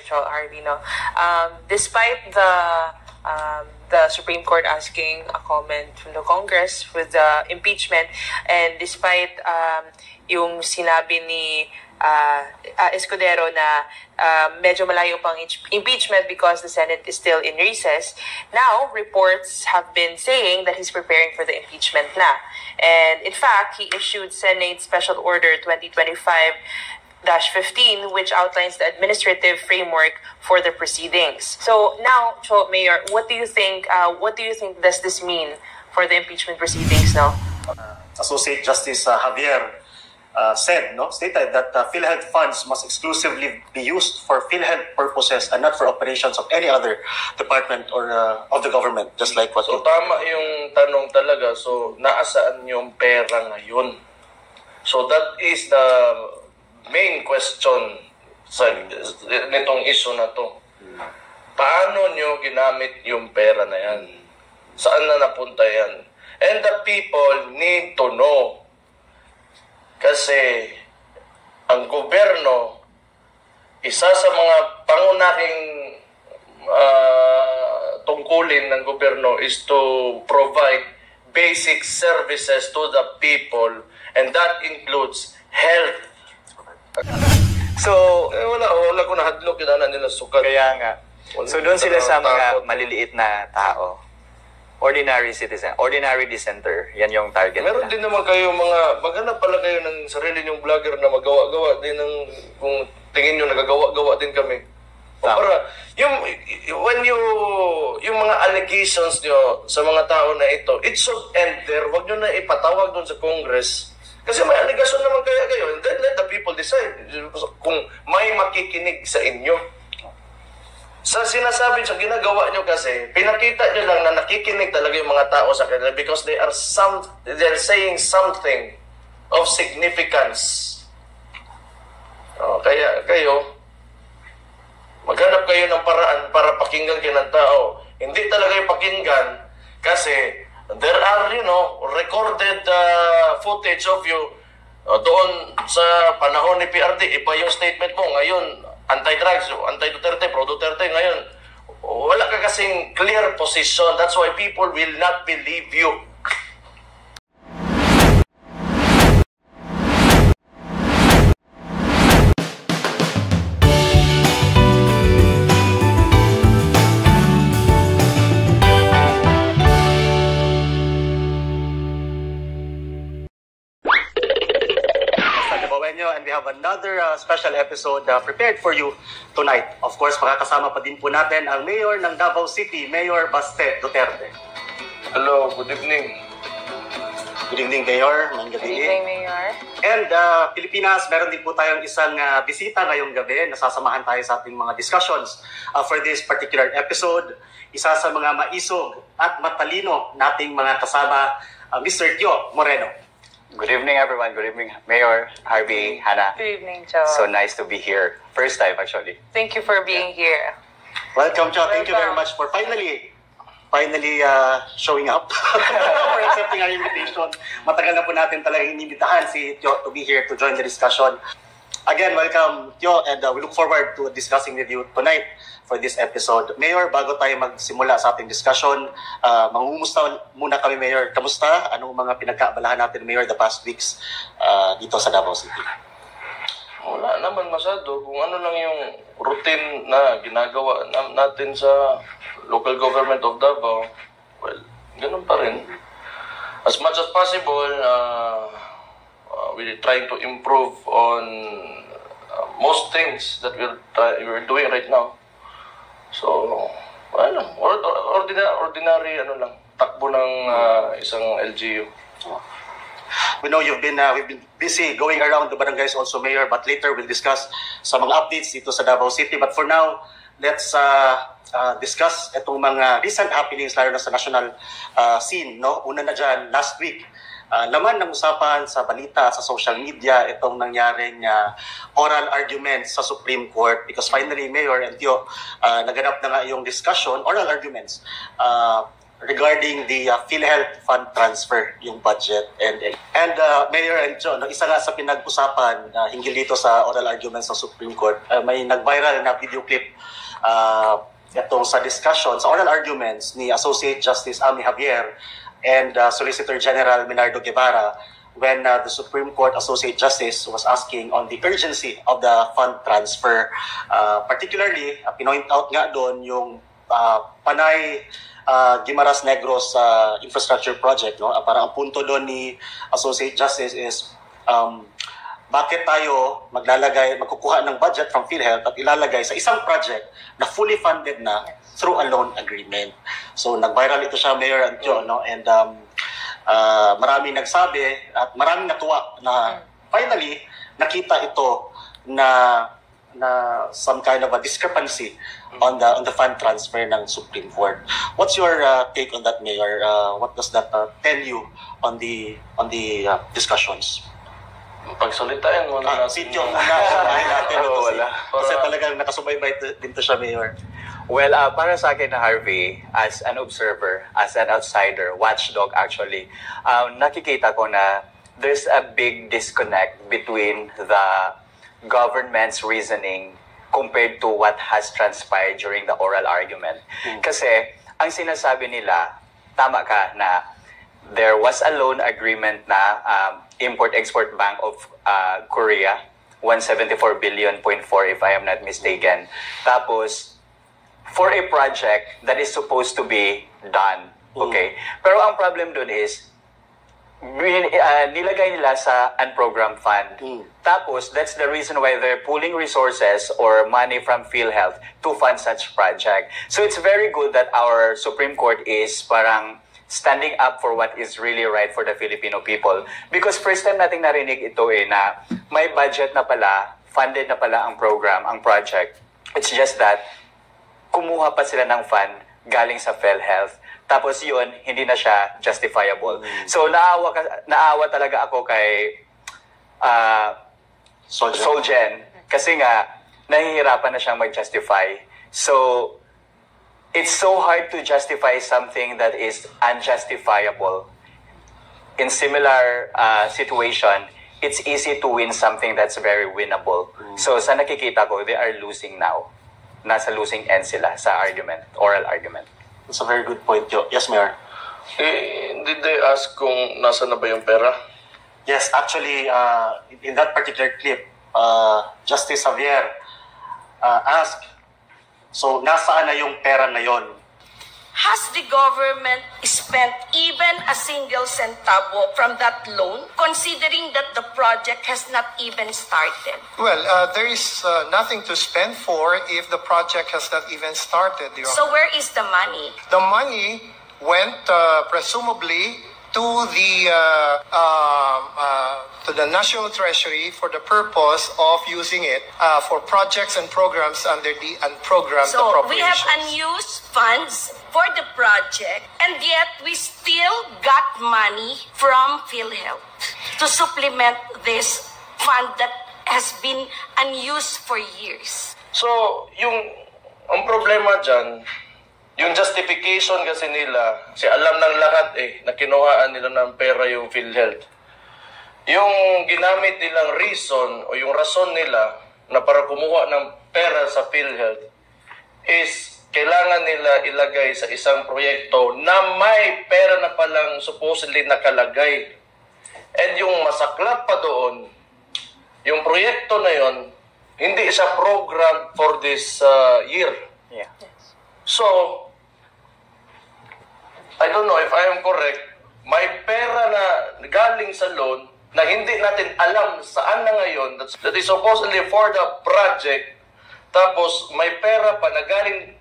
Cho Harvey, no? Despite the Supreme Court asking a comment from the Congress with the impeachment, and despite yung sinabi ni Escudero na medyo malayo pang impeachment because the Senate is still in recess, now reports have been saying that he's preparing for the impeachment na. And in fact, he issued Senate Special Order 2025-15, which outlines the administrative framework for the proceedings. So now, Cho, Mayor, what do you think does this mean for the impeachment proceedings now? Associate Justice Javier stated that PhilHealth funds must exclusively be used for PhilHealth purposes and not for operations of any other department or of the government, just like what. So tama yung tanong talaga. So naasaan yung pera ngayon? So that is the main question sa nitong issue na to. Paano nyo ginamit yung pera na yan? Saan na napunta yan? And the people need to know. Kasi ang gobyerno, isa sa mga pangunahing tungkulin ng gobyerno is to provide basic services to the people, and that includes health. So, wala ko nahadlok yun na nila sukat. Kaya nga. So doon sila sa mga maliliit na tao. Ordinary citizen, ordinary dissenter, yan yung target Meron nila. din naman kayo maghanap pala kayo ng sarili nyong vlogger na magawa-gawa din ng, kung tingin nyo nagagawa-gawa din kami. Para, yung mga allegations nyo sa mga tao na ito, it should end there. Huwag nyo na ipatawag doon sa Congress. Kasi may allegation naman kayo. And then let the people decide kung may makikinig sa inyo. Sa sinasabi, sa ginagawa nyo kasi, pinakita nyo lang na nakikinig talaga yung mga tao sa kanila because they're saying something of significance. Kaya kayo, maghanap kayo ng paraan para pakinggan kayo ng tao. Hindi talaga yung pakinggan kasi there are, recorded footage of you doon sa panahon ni PRD. Iba yung statement mo ngayon, anti-drugs, anti-Duterte, pro-Duterte ngayon. Wala ka kasing clear position. That's why people will not believe you. And we have another special episode prepared for you tonight. Of course, makakasama pa din po natin ang Mayor ng Davao City, Mayor Baste Duterte. Hello, good evening. Good evening, Mayor. Good evening, Mayor. And Pilipinas, meron din po tayong isang bisita ngayong gabi. Nasasamahan tayo sa ating mga discussions for this particular episode. Isa sa mga maisog at matalino nating mga kasama, Mr. Tio Moreno. Good evening, everyone. Good evening, Mayor, Harvey, Hannah. Good evening, Cho. So nice to be here. First time, actually. Thank you for being here. Welcome, Cho. Thank you very much for finally showing up for accepting our invitation. Matagal na po natin talagang inimbitahan si Tio to be here to join the discussion. Again, welcome, Tio, and we look forward to discussing with you tonight for this episode. Mayor, bago tayo magsimula sa ating discussion, mangumusta muna kami, Mayor. Kamusta? Anong mga pinagkaabalahan natin, Mayor, the past weeks dito sa Davao City? Wala naman masyado. Kung ano lang yung routine na ginagawa natin sa local government of Davao, well, ganun pa rin. As much as possible, we're trying to improve on most things that we're doing right now. So, ordinary takbo ng isang LGU. We know we've been busy going around the barangays also, Mayor, but later we'll discuss sa mga updates dito sa Davao City. But for now, let's discuss itong mga recent happenings lalo na sa national scene. No? Una na dyan, last week, laman ng usapan sa balita, sa social media, itong nangyaring oral argument sa Supreme Court because finally, Mayor and Tio, naganap na nga yung discussion, oral arguments, regarding the PhilHealth fund transfer, yung budget. And Mayor and John, isa nga sa pinag-usapan hinggil dito sa oral arguments ng Supreme Court, may nag-viral na video clip itong sa discussion, sa oral arguments ni Associate Justice Amy Javier and Solicitor General Minardo Guevara when the Supreme Court Associate Justice was asking on the urgency of the fund transfer. Particularly, pinoint out nga doon yung Panay Guimaras Negros infrastructure project. No? Parang ang punto doon ni Associate Justice is bakit tayo magkukuha ng budget from PhilHealth at ilalagay sa isang project na fully funded na through a loan agreement. So nag-viral ito siya, Mayor Antio, no? And maraming nagsabi at maraming natuwa na finally nakita ito na some kind of a discrepancy on the fund transfer ng Supreme Court. What's your take on that, Mayor? What does that tell you on the discussions? Pagsalitain mo na natin. Sityo muna. Natin wala. Kasi talagang nakasubaybay din to siya, Mayor. Well, para sa akin na Harvey, as an observer, as an outsider, watchdog actually, nakikita ko na there's a big disconnect between the government's reasoning compared to what has transpired during the oral argument. Kasi, ang sinasabi nila, tama ka na there was a loan agreement na Import-Export Bank of Korea, 174 billion, 0.4 if I am not mistaken. Tapos, for a project that is supposed to be done. Okay? Pero ang problem dun is, nilagay nila sa unprogrammed fund. Tapos, that's the reason why they're pooling resources or money from PhilHealth to fund such project. So it's very good that our Supreme Court is parang standing up for what is really right for the Filipino people. Because first time nating narinig ito na may budget na pala, funded na pala ang program, ang project. It's just that, kumuha pa sila ng fund galing sa PhilHealth. Tapos yun, hindi na siya justifiable. So naawa talaga ako kay Solgen. Kasi nga, nahihirapan na siyang mag-justify. So, it's so hard to justify something that is unjustifiable. In similar situation, it's easy to win something that's very winnable. So sa nakikita ko, they are losing now. Nasa losing end sila sa argument, oral argument. That's a very good point, Joe. Yes, Mayor. Did they ask kung nasa na ba yung pera? Yes, actually, in that particular clip, Justice Javier asked, so nasaan na yung pera na yon? Has the government spent even a single centavo from that loan, considering that the project has not even started? Well, there is nothing to spend for if the project has not even started, Your Honor. So where is the money? The money went presumably to the National Treasury for the purpose of using it for projects and programs under the unprogrammed So we have appropriations. unused funds for the project, and yet we still got money from PhilHealth to supplement this fund that has been unused for years. So, ang problema dyan, yung justification kasi nila, kasi alam ng lahat na kinuhaan nila ng pera yung PhilHealth. Yung ginamit nilang reason o yung rason nila na para kumuha ng pera sa PhilHealth is kailangan nila ilagay sa isang proyekto na may pera na palang supposedly nakalagay. And yung masaklap pa doon, yung proyekto na yon hindi siya program for this year. Yeah. So, I don't know if I am correct, may pera na galing sa loan na hindi natin alam saan na ngayon that is supposedly for the project, tapos may pera pa na galing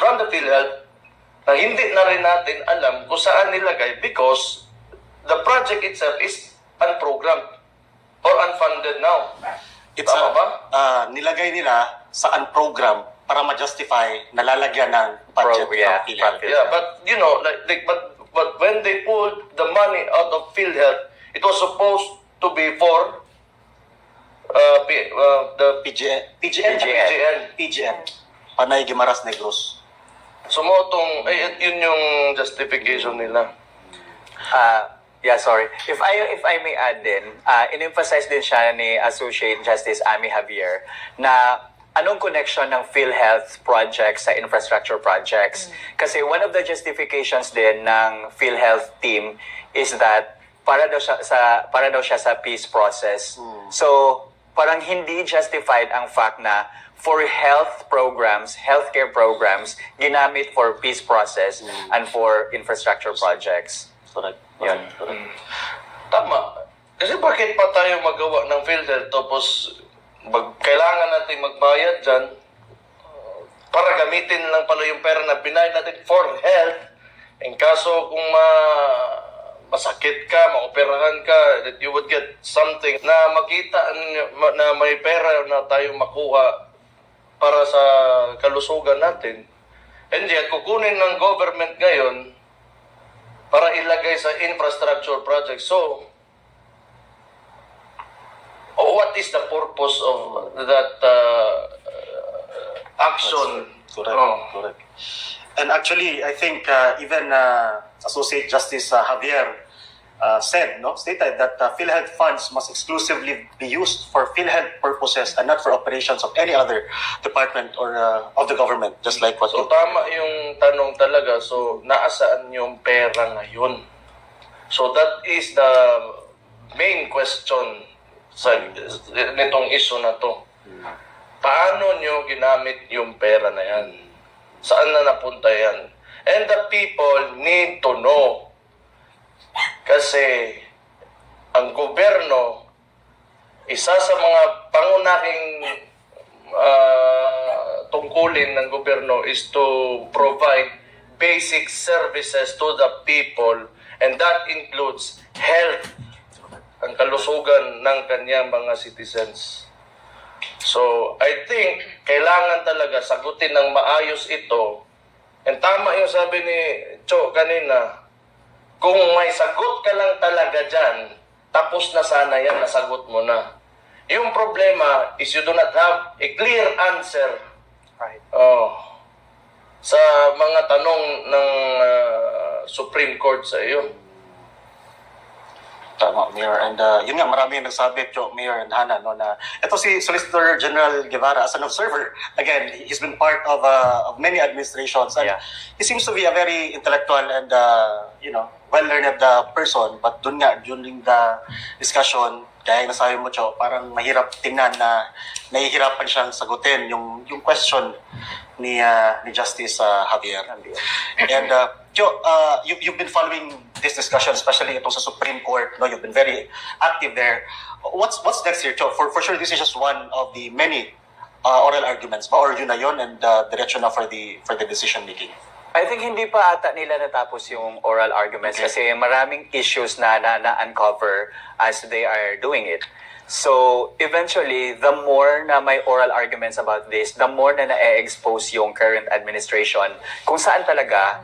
from the PhilHealth na hindi na rin natin alam kung saan nilagay because the project itself is unprogrammed or unfunded now. Tama ba? Nilagay nila sa unprogram para ma-justify na lalagyan ng budget ng PhilHealth. Yeah, but you know, but when they pulled the money out of PhilHealth, it was supposed to be for the PGN. Panay Guimaras Negros. Sumotong, yun yung justification nila. Yeah, sorry. If I may add din, in-emphasize din siya ni Associate Justice Amy Javier na anong connection ng PhilHealth projects sa infrastructure projects. Kasi one of the justifications din ng PhilHealth team is that para daw siya sa peace process. So, parang hindi justified ang fact na for healthcare programs, ginamit for peace process and for infrastructure projects. Correct. Yun. Tama. Kasi bakit pa tayo magawa ng PhilHealth tapos kailangan natin magbayad dyan para gamitin lang pala yung pera na binayad natin for health. In kaso kung masakit ka, maoperahan ka, that you would get something na makita na may pera na tayo makuha para sa kalusugan natin. And yet, kukunin ng government ngayon para ilagay sa infrastructure project. So, what is the purpose of that action? Correct. And actually, I think even Associate Justice Javier stated that PhilHealth funds must exclusively be used for PhilHealth purposes and not for operations of any other department or of the government, just like what So, tama yung tanong talaga. So, naasaan yung pera ngayon? So, that is the main question sa nitong issue na to. Paano nyo ginamit yung pera na yan? Saan na napunta yan? And the people need to know. Kasi ang gobyerno, isa sa mga pangunahing tungkulin ng gobyerno is to provide basic services to the people, and that includes health, ang kalusugan ng kanyang mga citizens. So, I think kailangan talaga sagutin ng maayos ito. And tama yung sabi ni Cho kanina, kung may sagot ka lang talaga dyan, tapos na sana yan, nasagot mo na. Yung problema is you do not have a clear answer sa mga tanong ng Supreme Court sa iyo. Tama, Mayor. And yun nga, marami yung nagsabi, Mayor and Hannah, na ito si Solicitor General Guevara, as an observer, again, he's been part of many administrations, and he seems to be a very intellectual and, well-learned person, but dun nga, during the discussion, kaya nasabi mo, parang mahirap tingnan na nahihirapan siyang sagutin yung question ni Justice Javier. And you've been following this discussion, especially itong sa Supreme Court. No, you've been very active there. What's next here, Cho? For sure, this is just one of the many oral arguments. Or yun na yun, and direction na for the decision making. I think hindi pa ata nila natapos yung oral arguments kasi maraming issues na uncover as they are doing it. So, eventually, the more na may oral arguments about this, the more na na-expose yung current administration kung saan talaga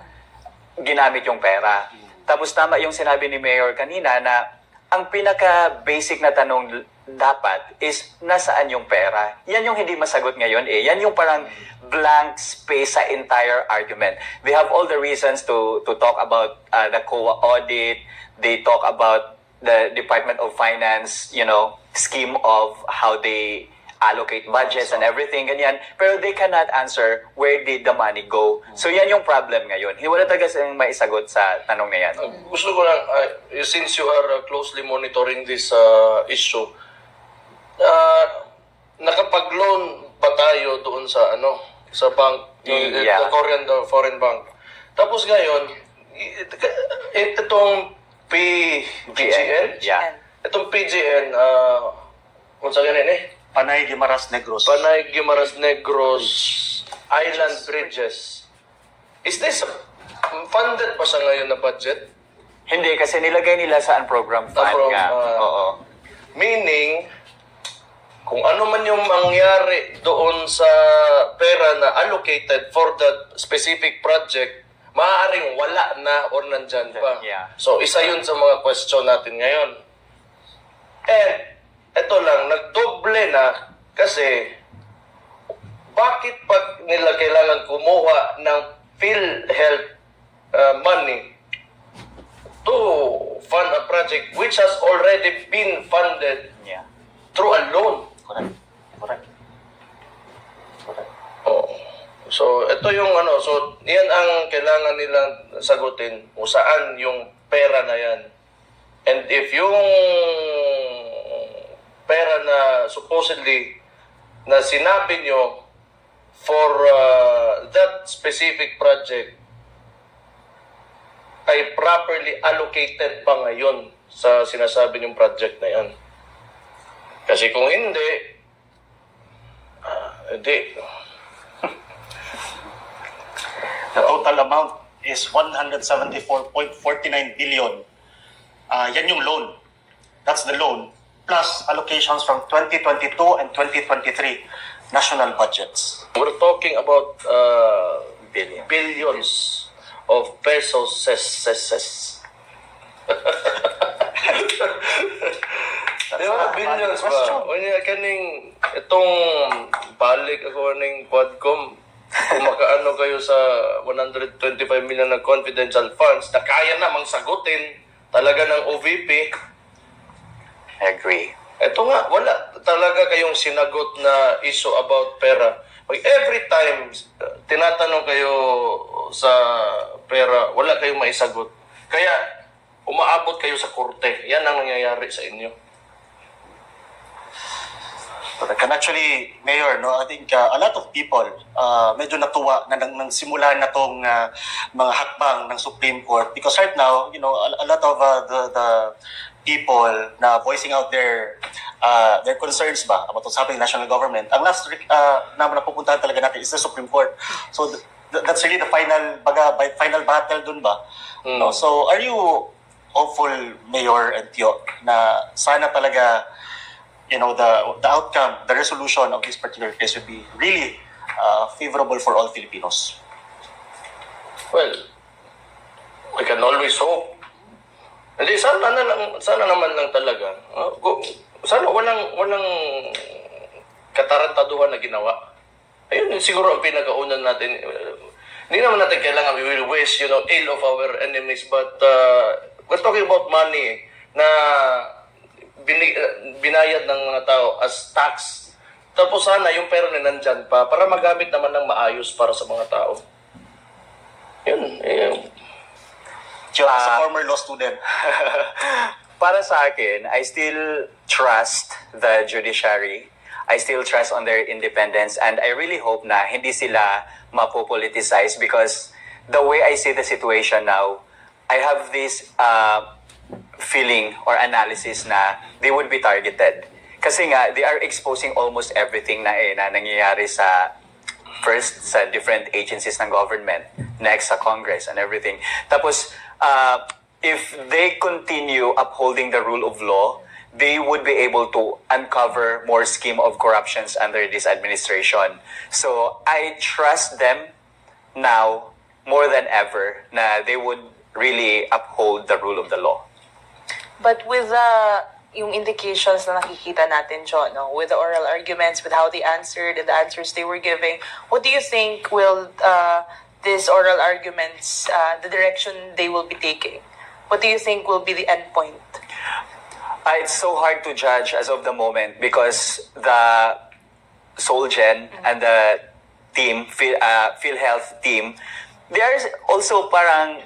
ginamit yung pera. Tapos tama yung sinabi ni Mayor kanina na ang pinaka-basic na tanong dapat is nasaan yung pera. Yan yung hindi masagot ngayon eh. Yan yung parang blank space sa entire argument. They have all the reasons to talk about the COA audit. They talk about the Department of Finance, scheme of how they allocate budgets and everything, ganyan. Pero they cannot answer where did the money go. So yan yung problem ngayon. Wala talaga silang maisagot sa tanong na yan. Gusto ko lang, since you are closely monitoring this issue, nakapag-loan ba tayo doon sa sa bank, the Korean foreign bank? Tapos ngayon, itong PGN? Yeah. Itong PGN, kung sa ganun Panay Guimaras Negros Island Bridges. Is this funded pa sa ngayon na budget? Hindi, kasi nilagay nila sa unprogrammed fund nga. Oo. Meaning, kung ano man yung mangyari doon sa pera na allocated for that specific project, maaaring wala na or nandyan pa. Yeah. So, isa yun sa mga question natin ngayon. And, ito lang, nagdoble na kasi bakit pag nila kailangan kumuha ng PhilHealth money to fund a project which has already been funded through a loan. Correct. Oh. So, ito yung so yan ang kailangan nilang sagutin kung saan yung pera na yan. And if yung pera na supposedly na sinabi nyo for that specific project ay properly allocated pa ngayon sa sinasabi nyong project na yan. Kasi kung hindi, The total amount is 174.49 billion. Yan yung loan. That's the loan. Plus allocations from 2022 and 2023 national budgets. We're talking about billions of pesos. Di ba? Billions ba? Kaning itong balik ako ng Quadcom, kung makaano kayo sa 125 million na confidential funds na kaya namang sagutin talaga ng OVP. I agree. Ito nga, wala talaga kayong sinagot na issue about pera. Every time tinatanong kayo sa pera, wala kayong maisagot. Kaya umaabot kayo sa korte. Yan ang nangyayari sa inyo. But I can actually, Mayor, no, I think a lot of people medyo natuwa na nang simula na tong mga hakbang ng Supreme Court because right now, you know, a lot of the people na voicing out their concerns ba about what's happening in national government. Ang last na napupuntahan talaga natin is the Supreme Court. So that's really the final battle dun ba? No? So are you hopeful, Mayor and Tio, na sana talaga you know, the outcome, the resolution of this particular case would be really favorable for all Filipinos? Well, we can always hope. Hindi, sana naman lang talaga. Sana walang katarantaduhan na ginawa. Ayun, siguro ang pinakaunan natin. Hindi naman natin kailangan we will wish, you know, ill of our enemies, but we're talking about money na binayad ng mga tao as tax. Tapos sana yung pera na nandyan pa para magamit naman ng maayos para sa mga tao. Yun. As a former law student. Para sa akin, I still trust the judiciary. I still trust on their independence and I really hope na hindi sila mapopoliticize because the way I see the situation now, I have this feeling or analysis na they would be targeted. Kasi nga, they are exposing almost everything na nangyayari sa first sa different agencies ng government, next sa Congress and everything. Tapos, if they continue upholding the rule of law, they would be able to uncover more scheme of corruptions under this administration. So, I trust them now more than ever na they would really uphold the rule of the law. But with yung indications na nakikita natin, John, no? With the oral arguments, with how they answered and the answers they were giving, what do you think will these oral arguments, the direction they will be taking? What do you think will be the end point? It's so hard to judge as of the moment because the Solgen and the team, PhilHealth team, they are also parang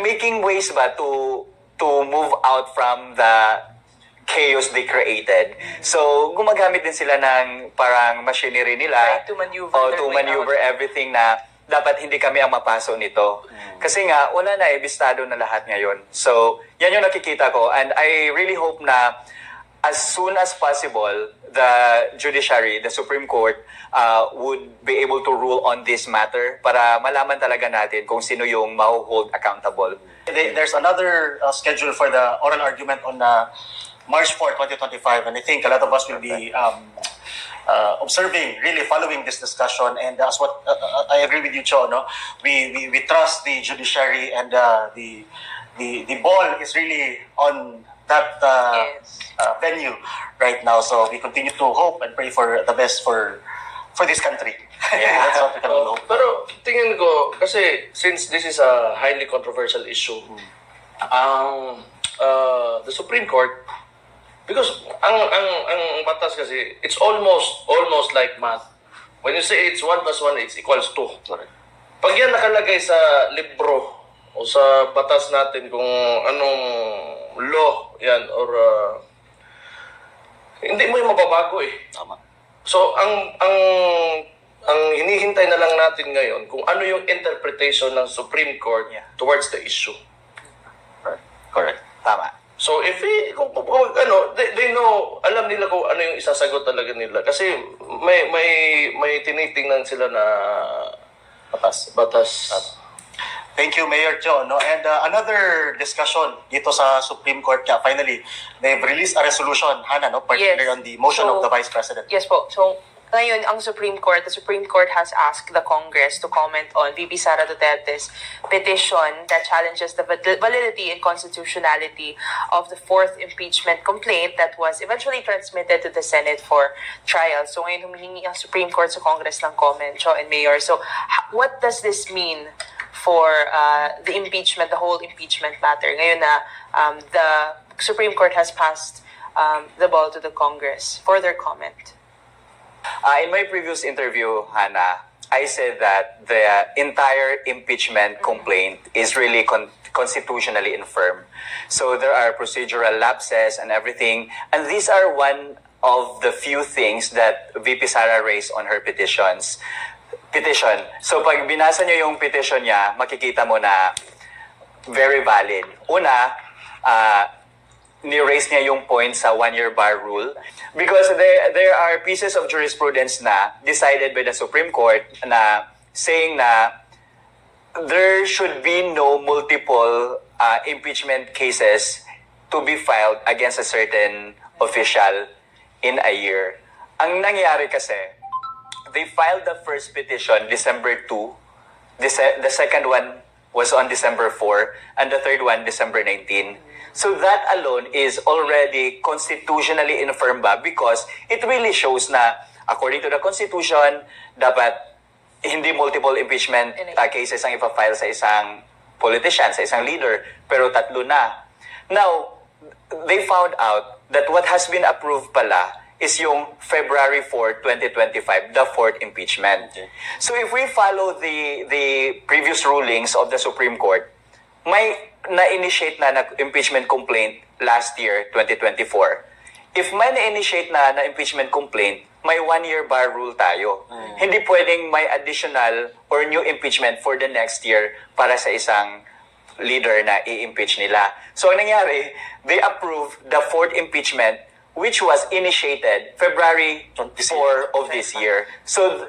making ways ba to move out from the chaos they created. So, gumagamit din sila ng parang machinery nila to maneuver everything na dapat hindi kami ang mapaso nito. Kasi nga, wala na bistado na lahat ngayon. So, yan yung nakikita ko. And I really hope na as soon as possible, the judiciary, the Supreme Court, would be able to rule on this matter para malaman talaga natin kung sino yung ma-hold accountable. There's another schedule for the oral argument on March 4, 2025, and I think a lot of us will be observing, really following this discussion. And as what I agree with you, Cho, no? We trust the judiciary, and the ball is really on that venue right now. So we continue to hope and pray for the best for this country. Yeah. That's what we can all hope. Pero tingin tingin ko, kasi since this is a highly controversial issue, the Supreme Court, because ang batas kasi, it's almost like math. When you say it's 1 plus 1, it's equals 2. Correct. Pag yan nakalagay sa libro o sa batas natin kung anong law yan or hindi mo yung mababago eh. Tama. So ang hinihintay na lang natin ngayon kung ano yung interpretation ng Supreme Court towards the issue. Correct. Tama. So if kung they know, alam nila kung ano yung isasagot talaga nila kasi may tinitingnan sila na batas. Thank you, Mayor Joe. No? And another discussion dito sa Supreme Court. Finally, they've released a resolution, Hannah, no? Particularly on the motion of the Vice President. Yes po. So, ngayon, the Supreme Court has asked the Congress to comment on VP Sara Duterte's petition that challenges the validity and constitutionality of the fourth impeachment complaint that was eventually transmitted to the Senate for trial. So ngayon, humihingi ang Supreme Court sa Congress ng comment, Joe and Mayor. So what does this mean for the impeachment, the whole impeachment matter? Ngayon na the Supreme Court has passed the ball to the Congress for their comment. In my previous interview, Hannah, I said that the entire impeachment complaint is really constitutionally infirm. So there are procedural lapses and everything. And these are one of the few things that VP Sara raised on her petition. So pag binasa nyo yung petition niya, makikita mo na very valid. Una, ni-raise niya yung point sa one-year bar rule because there are pieces of jurisprudence na decided by the Supreme Court na saying na there should be no multiple impeachment cases to be filed against a certain official in a year. Ang nangyari kasi, they filed the first petition December 2, the second one was on December 4, and the third one December 19. So that alone is already constitutionally infirm ba because it really shows na according to the Constitution, dapat hindi multiple impeachment cases ang ipa-file sa isang politician, sa isang leader, pero tatlo na. Now, they found out that what has been approved pala is yung February 4, 2025, the fourth impeachment. Okay. So if we follow the previous rulings of the Supreme Court, may na-initiate na impeachment complaint last year, 2024. If may na-initiate na impeachment complaint, may one-year bar rule tayo. Hindi pwedeng may additional or new impeachment for the next year para sa isang leader na i-impeach nila. So ang nangyari, they approved the fourth impeachment which was initiated February 4 of this year. So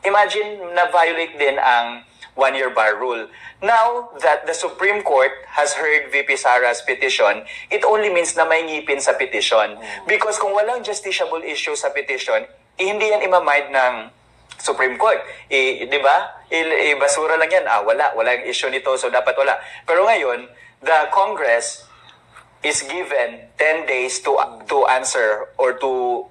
imagine na-violate din ang one-year bar rule. Now that the Supreme Court has heard VP Sara's petition, it only means na may ngipin sa petition. Because kung walang justiciable issue sa petition, hindi yan imamind ng Supreme Court. Di ba? Basura lang yan. Walang issue nito, so dapat wala. Pero ngayon, the Congress is given 10 days to answer or to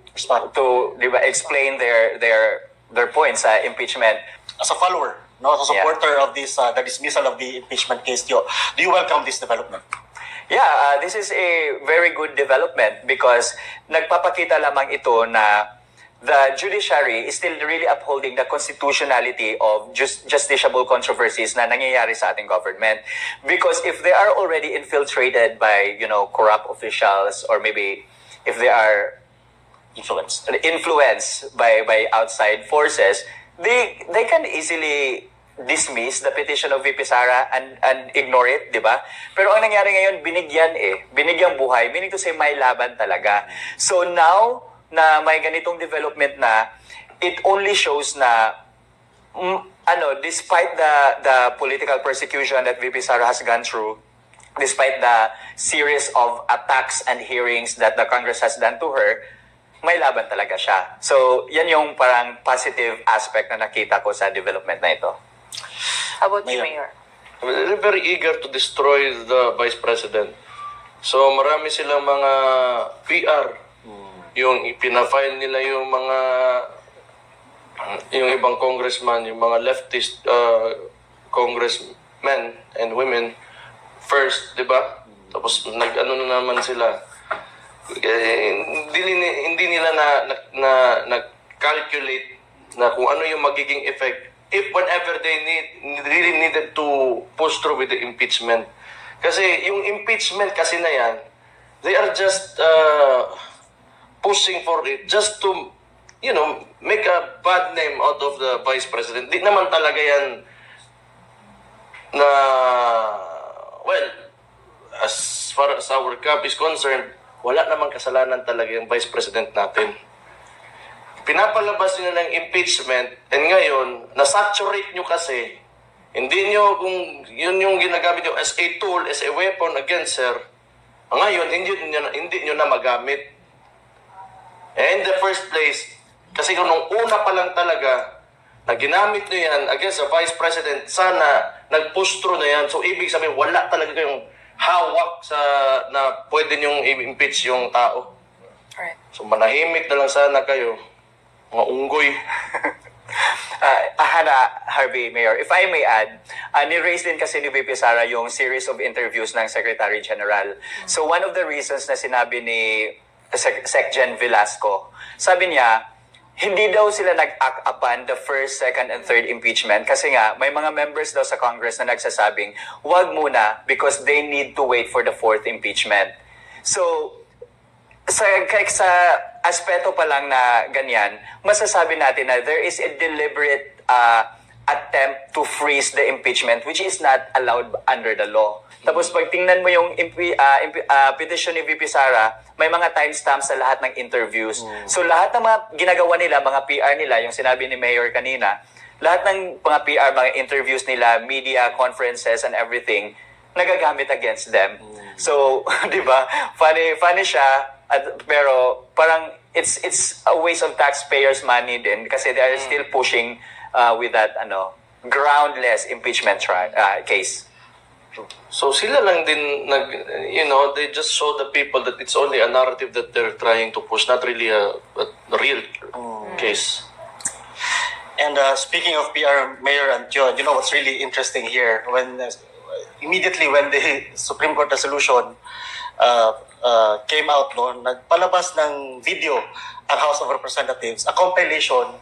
diba, explain their points sa impeachment. As a follower, no, as a supporter of this, the dismissal of the impeachment case, do you welcome this development? Yeah, this is a very good development because nagpapakita lamang ito na the judiciary is still really upholding the constitutionality of justiciable controversies na nangyayari sa ating government. Because if they are already infiltrated by, corrupt officials or maybe if they are influenced by outside forces, they can easily dismiss the petition of VP Sara and ignore it, di ba? Pero ang nangyari ngayon, binigyang buhay, meaning to say may laban talaga. So now, na may ganitong development na, it only shows na, despite the political persecution that VP Sara has gone through, despite the series of attacks and hearings that the Congress has done to her, may laban talaga siya. So, yan yung parang positive aspect na nakita ko sa development na ito. How about you, Mayor? They're very eager to destroy the Vice President. So, marami silang mga PR. Yung ipina-file nila yung mga yung ibang congressman, yung mga leftist congressmen and women first, di ba? Tapos nag-ano na naman sila. Hindi nila na calculate na kung ano yung magiging effect if whenever they really needed to push through with the impeachment. Kasi yung impeachment kasi na yan, they are just pushing for it just to, make a bad name out of the Vice President. Di naman talaga yan na, well, as far as our camp is concerned, wala namang kasalanan talaga yung Vice President natin. Pinapalabas nyo ng impeachment, and ngayon, nasaturate nyo kasi, hindi nyo, kung yun yung ginagamit nyo as a tool, as a weapon against her, ngayon, hindi nyo na magamit. And in the first place, kasi kung nung una pa lang talaga, na ginamit nyo yan against the Vice President, sana nag-push through na yan. So, ibig sabihin, wala talaga kayong hawak na pwede nyong i-impeach yung tao. Alright. So, manahimik na lang sana kayo. Mga unggoy. Hana, Harvey, Mayor, if I may add, ni-raise din kasi ni VP Sara yung series of interviews ng Secretary General. So one of the reasons na sinabi ni Sec Gen Velasco, sabi niya, hindi daw sila nag-act upon the first, second, and third impeachment kasi nga may mga members daw sa Congress na nagsasabing, wag muna because they need to wait for the fourth impeachment. So, sa aspeto pa lang na ganyan, masasabi natin na there is a deliberate attempt to freeze the impeachment which is not allowed under the law. Tapos pag tingnan mo yung petition ni VP Sara, may mga timestamps sa lahat ng interviews. So lahat ng mga ginagawa nila, mga PR nila, yung sinabi ni Mayor kanina, lahat ng mga PR, mga interviews nila, media, conferences, and everything, nagagamit against them. So, di ba, funny siya, pero parang it's a waste of taxpayers' money din kasi they are still pushing with that groundless impeachment case. So sila lang din they just show the people that it's only a narrative that they're trying to push, not really a real case. And speaking of PR, Mayor and John, you know what's really interesting here? Immediately when the Supreme Court resolution came out, nagpalabas ng video ang House of Representatives, a compilation.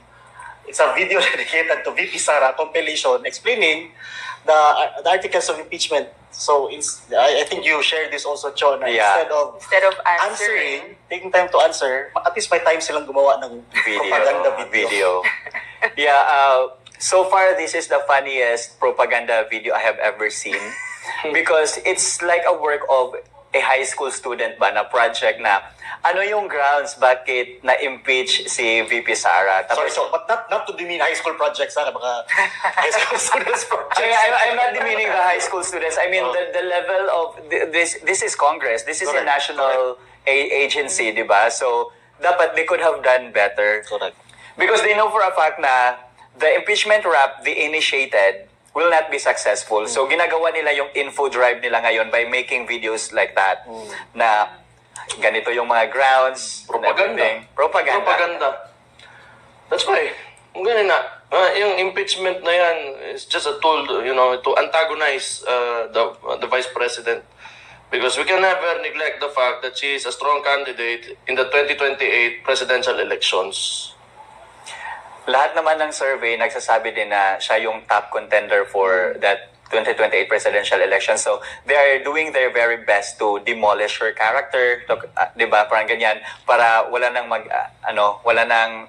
It's a video dedicated to VP Sara, compilation explaining the articles of impeachment. So I think you shared this also, John. Yeah. Instead of answering, taking time to answer, at least may time silang gumawa ng propaganda video. Yeah, so far this is the funniest propaganda video I have ever seen because it's like a work of a high school student ba na project na ano yung grounds bakit na-impeach si VP Sara. Sorry, but not to demean high school projects, mga high school students projects. I'm not demeaning the high school students. I mean, the level of this is Congress. This is a national agency, di ba? So, dapat they could have done better. Correct. Because they know for a fact na the impeachment rap they initiated will not be successful. So, ginagawa nila yung info drive nila ngayon by making videos like that. Na ganito yung mga grounds. Propaganda. That's why. Ganun na. Yung impeachment na yan is just a tool, to antagonize the Vice President. Because we can never neglect the fact that she is a strong candidate in the 2028 presidential elections. Lahat naman ng survey nagsasabi din na siya yung top contender for that 2028 presidential election. So, they are doing their very best to demolish her character, di ba? Parang ganyan, para wala nang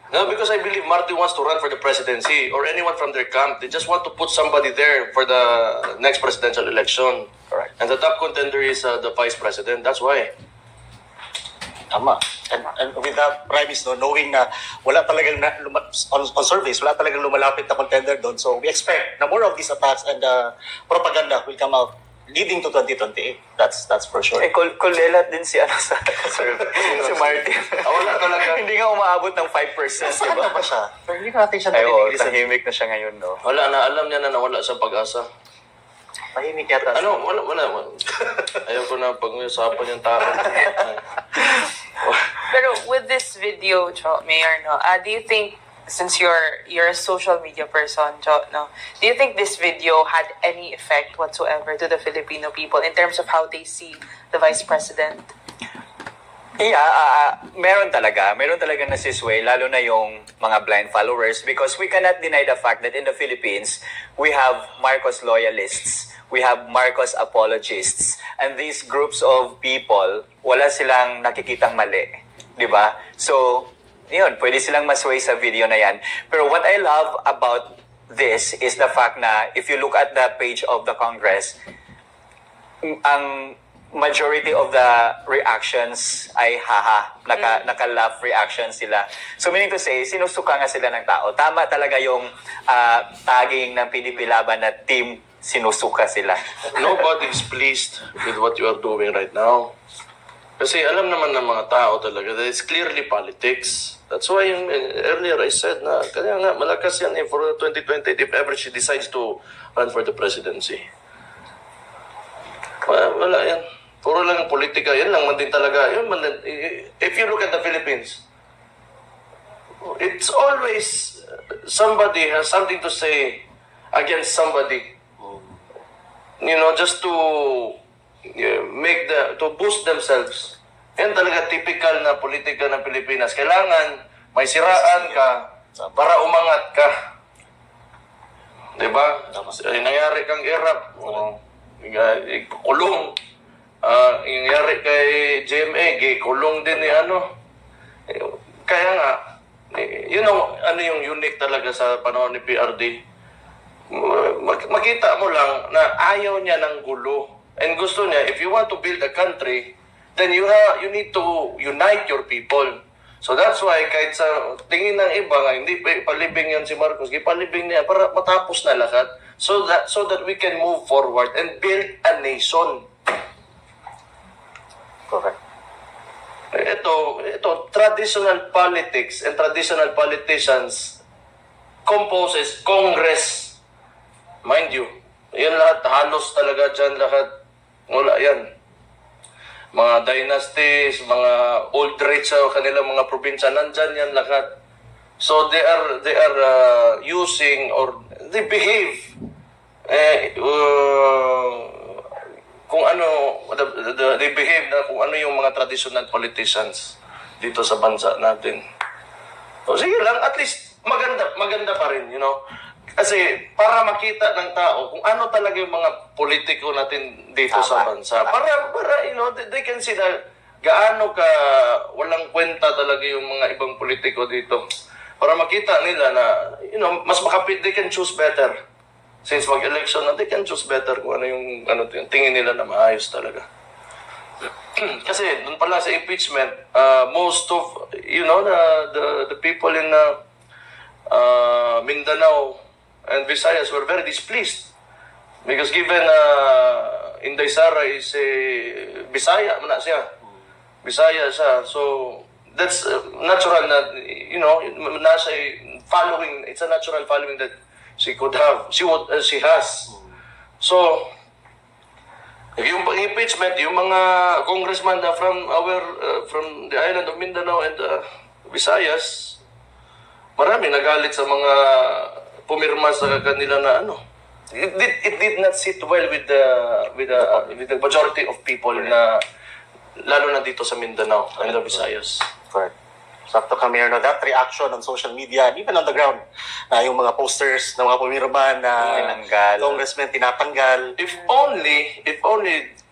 No, because I believe Marty wants to run for the presidency or anyone from their camp. They just want to put somebody there for the next presidential election. Correct. And the top contender is the vice president. That's why. Tama. And with that premise, knowing na wala talagang on surveys, wala talagang lumalapit na contender doon. So we expect na more of these attacks and propaganda will come out leading to 2028. That's for sure. Kulelat din si sa survey. Si Martin. Wala talaga. Hindi nga umaabot ng 5%. Saan na ba siya? Pero hindi natin siya narinig. Tahimik na siya ngayon, no? Wala na. Alam niya na nawala sa pag-asa. Tahimik yata. Wala. Ayaw ko na pag-usapan yung tao. Pero with this video, Mayor, do you think since you're a social media person, Jo, no, do you think this video had any effect whatsoever to the Filipino people in terms of how they see the Vice President? Yeah, meron talaga nasisway, lalo na yung mga blind followers, because we cannot deny the fact that in the Philippines, we have Marcos loyalists, we have Marcos apologists, and these groups of people, wala silang nakikitang mali, di ba? So, yun, pwede silang masway sa video na yan. Pero what I love about this is the fact na if you look at the page of the Congress, ang majority of the reactions ay haha, naka-laugh reactions sila. So meaning to say, sinusuka nga sila ng tao. Tama talaga yung tagging ng PDP Laban na team sinusuka sila. Nobody is pleased with what you are doing right now. Kasi alam naman ng mga tao talaga that it's clearly politics. That's why earlier I said na kaya nga malakas yan for 2020 if ever she decides to run for the presidency. Wala yan. Puro lang politika. Yan lang man din talaga. If you look at the Philippines, it's always somebody has something to say against somebody. You know, just to to boost themselves. Yan talaga typical na politika ng Pilipinas. Kailangan may siraan ka para umangat ka. Diba? Nangyari kang erap. Kulong. Yung nangyari kay GMA, kulong din ni ano. Kaya nga, yun ang yung unique talaga sa panahon ni PRD. Makita mo lang na ayaw niya ng gulo. And gusto niya, if you want to build a country, then you need to unite your people. So that's why kahit sa tingin ng iba nga, hindi palibing yan si Marcos, ipalibing niya para matapos na lahat so that we can move forward and build a nation. Correct. Ito, traditional politics and traditional politicians composes Congress. Mind you, yan lahat, halos talaga dyan lahat. Wala yan. Mga dynasties, mga old rates sa kanilang mga probinsya, nandyan yan lahat. So they are using or they behave kung ano, they behave na kung ano yung mga traditional politicians dito sa bansa natin. So sige lang, at least maganda pa rin, you know. Kasi para makita ng tao kung ano talaga yung mga politiko natin dito sa bansa. Para you know, they can see na gaano ka walang kwenta talaga yung mga ibang politiko dito. Para makita nila na, you know, mas makapit, they can choose better. Since mag-election na, they can choose better kung ano yung tingin nila na maayos talaga. Kasi doon pala sa impeachment, most of, you know, the people in Mindanao and Visayas were very displeased. Because given Inday Sara is a Bisaya, mana siya. Bisaya siya. So, that's natural na, you know, nasa following, it's a natural following that she could have, she has. So, yung impeachment, yung mga congressman na from the island of Mindanao and Visayas, marami nagalit sa mga pumirma sa kanila na ano. It did not sit well with the majority of people na lalo na dito sa Mindanao and the Visayas. Correct. Sakto kami, no, that reaction on social media and even on the ground, yung mga posters ng mga pumirma na congressman tinatanggal. If only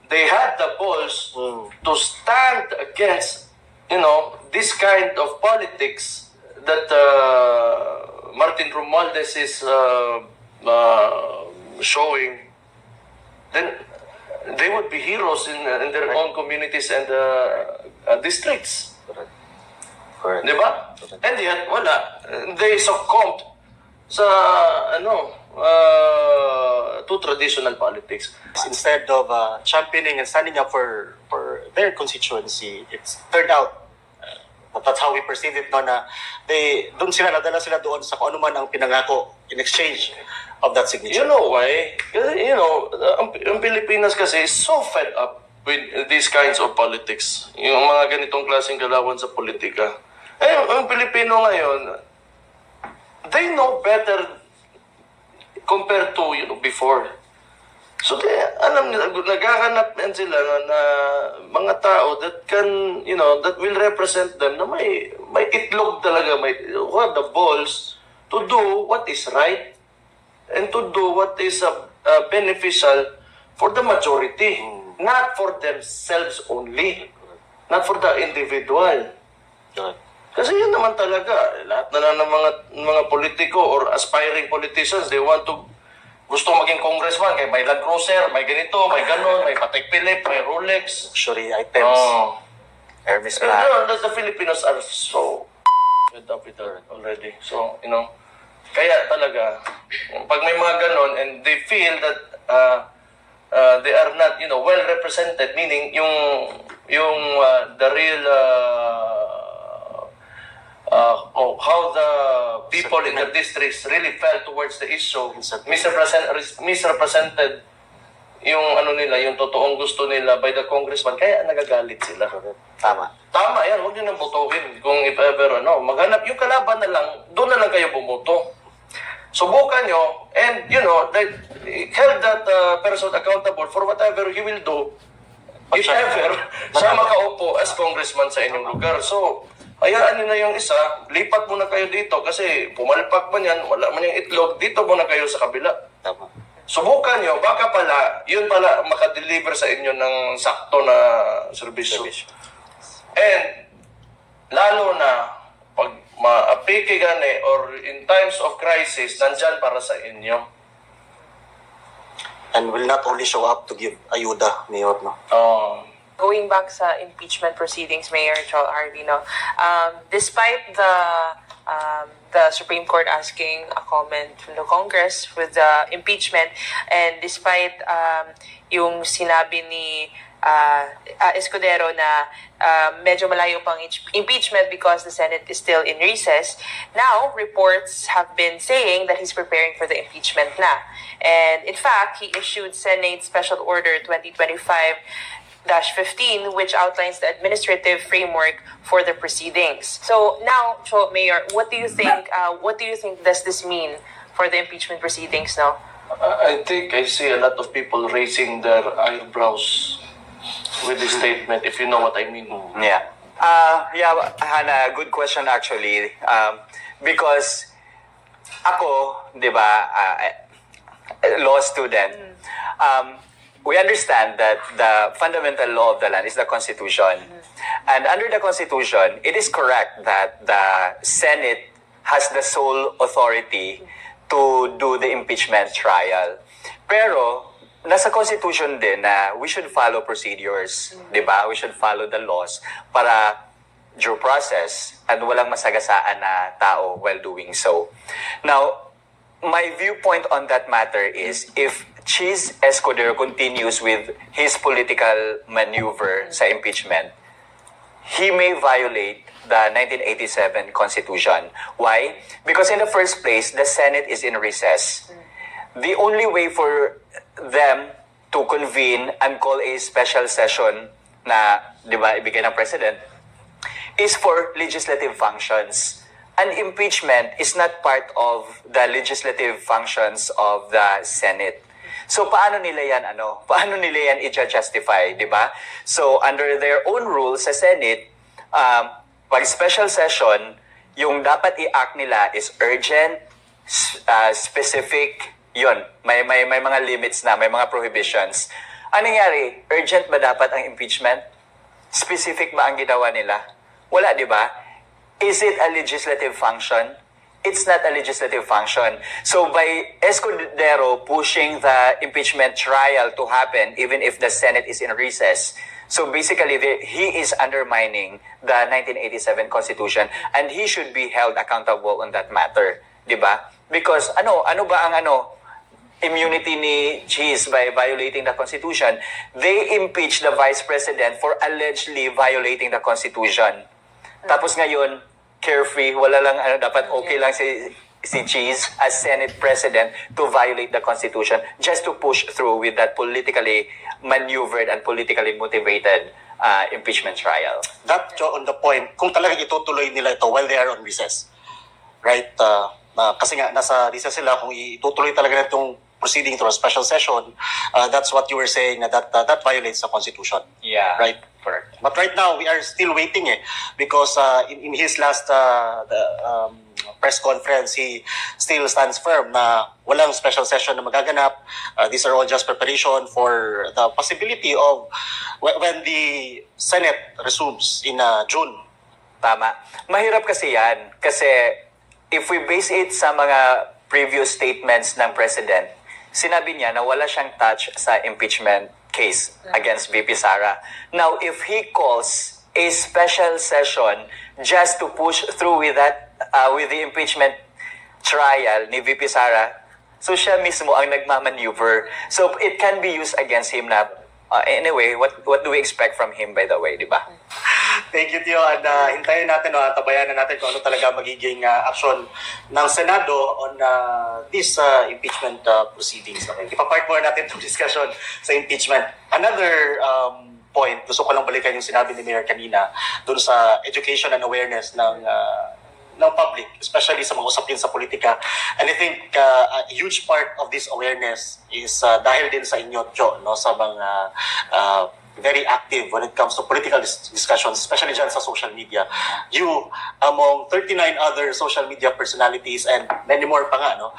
they had the balls to stand against, you know, this kind of politics that Martin Romualdez is showing, then they would be heroes in their own communities and districts. Correct. Diba? And yet, wala. They succumbed sa, to traditional politics. Instead of championing and standing up for their constituency, it's turned out, that's how we perceive it, no, na nadala sila doon sa kung ano man ang pinangako in exchange of that signature. You know why? Kasi, you know, ang Pilipinas kasi is so fed up with these kinds of politics. Yung mga ganitong klaseng galawan sa politika. Ang Pilipino ngayon, they know better compared to before. So alam nila, naghahanap yan sila na mga tao that can, that will represent them na may itlog talaga, may what the balls to do what is right and to do what is beneficial for the majority, not for themselves only, not for the individual. Kasi yun naman talaga, lahat na lang ng mga politiko or aspiring politicians, they want to gusto maging congressman, kaya may Land Cruiser, may ganito, may ganon, may Patek Philippe, may Rolex. Luxury items. Hermes And bag. the Filipinos are so fed up with that already. So, kaya talaga, pag may mga ganon and they feel that they are not, well represented, meaning the real how the people in the districts really felt towards the issue, misrepresented yung nila, yung totoong gusto nila by the congressman, kaya nagagalit sila. Tama yan, huwag nyo nang botohin. Kung if ever, maghanap yung kalaban na lang, doon na lang kayo bumoto. Subukan nyo, and hold that person accountable for whatever he will do if ever siya makaupo as congressman sa inyong lugar. So, hayaan nyo na yung isa, lipat muna kayo dito kasi pumalpak man yan, wala man yung itlog, dito muna kayo sa kabila. Subukan nyo, baka pala, yun pala makadeliver sa inyo ng sakto na serbisyo. And, lalo na, pag ma-apiki gani or in times of crisis, nandyan para sa inyo. And will not only show up to give ayuda, Mayor, no? Going back sa impeachment proceedings, Mayor Chol Harvey, despite the Supreme Court asking a comment from the Congress with the impeachment, and despite yung sinabi ni Escudero na medyo malayo pang impeachment because the Senate is still in recess, now reports have been saying that he's preparing for the impeachment na. And in fact, he issued Senate Special Order 2025-15, which outlines the administrative framework for the proceedings. So now, Mayor, what do you think? What do you think does this mean for the impeachment proceedings now? I think I see a lot of people raising their eyebrows with this statement, if you know what I mean. Yeah. Hannah, good question actually. Because ako, di ba, law student, we understand that the fundamental law of the land is the Constitution. And under the Constitution, it is correct that the Senate has the sole authority to do the impeachment trial. Pero, nasa Constitution din na we should follow procedures, di ba? We should follow the laws para due process at walang masagasaan na tao while doing so. Now, my viewpoint on that matter is if Cheese Escudero continues with his political maneuver sa impeachment, he may violate the 1987 Constitution. Why? Because in the first place, the Senate is in recess. The only way for them to convene and call a special session na, di ba, ibigay ng President, is for legislative functions. And impeachment is not part of the legislative functions of the Senate. So paano nila yan Paano nila yan i-justify, di ba? So under their own rules sa Senate, pag special session, yung dapat i-act nila is urgent, specific, yun. May mga limits na, may mga prohibitions. Ano nangyari? Urgent ba dapat ang impeachment? Specific ba ang ginawa nila? Wala, di ba? Is it a legislative function? It's not a legislative function. So by Escudero pushing the impeachment trial to happen, even if the Senate is in recess, so basically he is undermining the 1987 Constitution and he should be held accountable on that matter. Diba? Because ano ba ang immunity ni Cheese by violating the Constitution? They impeached the Vice President for allegedly violating the Constitution. Tapos ngayon, carefree, wala lang dapat okay lang si Cheese as Senate President to violate the Constitution just to push through with that politically maneuvered and politically motivated impeachment trial. That, on the point, kung talagang itutuloy nila ito while they are on recess, right, kasi nga nasa recess sila kung itutuloy talaga itong proceeding through a special session, that's what you were saying, that violates the Constitution. Yeah. Right? Correct. But right now, we are still waiting because in his last press conference, he still stands firm na walang special session na magaganap. These are all just preparation for the possibility of when the Senate resumes in June. Tama. Mahirap kasi yan. Kasi if we base it sa mga previous statements ng President, sinabi niya na wala siyang touch sa impeachment case against VP Sara. Now, if he calls a special session just to push through with that, with the impeachment trial ni VP Sara, so siya mismo ang nagmamaneuver. So it can be used against him na, anyway, what do we expect from him, by the way, di ba? Thank you, Tio. And hintayin natin, tabayan na natin kung ano talaga magiging action ng Senado on this impeachment proceedings. Okay. Ipapart mo natin itong discussion sa impeachment. Another point, gusto ko lang balikan yung sinabi ni Mayor kanina doon sa education and awareness ng public, especially sa mga usapin sa politika. And I think a huge part of this awareness is dahil din sa inyo, Tio, no, sa mga very active when it comes to political discussions, especially dyan sa social media. You, among 39 other social media personalities and many more pa nga, no,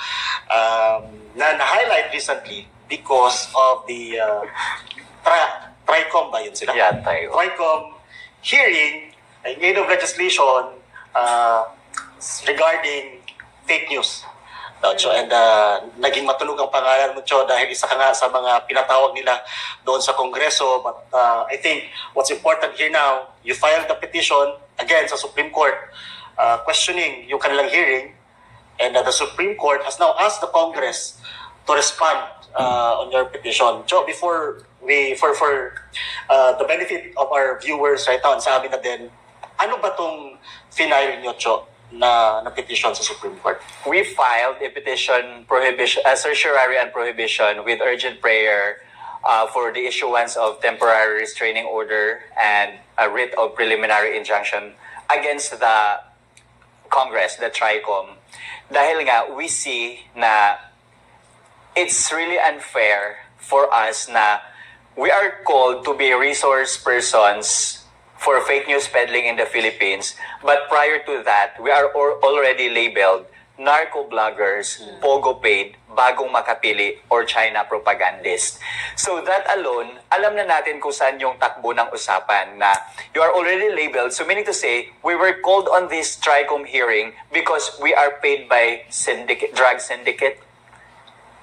na-highlight recently because of the TRICOM ba yun sila? Yeah, TRICOM hearing in aid of legislation regarding fake news. And naging matunog ang pangalan mo, Cho, dahil isa ka nga sa mga pinatawag nila doon sa Kongreso. But I think what's important here now, you filed the petition again sa Supreme Court questioning yung kanilang hearing, and the Supreme Court has now asked the Congress to respond on your petition. Cho, before we, for the benefit of our viewers right now, sa amin na din, ano ba tong final nyo, Cho, na petition sa Supreme Court? We filed a petition prohibition, certiorari and prohibition with urgent prayer for the issuance of temporary restraining order and a writ of preliminary injunction against the Congress, the TRICOM. Dahil nga, we see na it's really unfair for us na we are called to be resource persons for fake news peddling in the Philippines. But prior to that, we are already labeled narco-bloggers, pogo-paid, bagong makapili, or China propagandist. So that alone, alam na natin kung saan yung takbo ng usapan na you are already labeled. So meaning to say, we were called on this TRICOM hearing because we are paid by drug syndicate.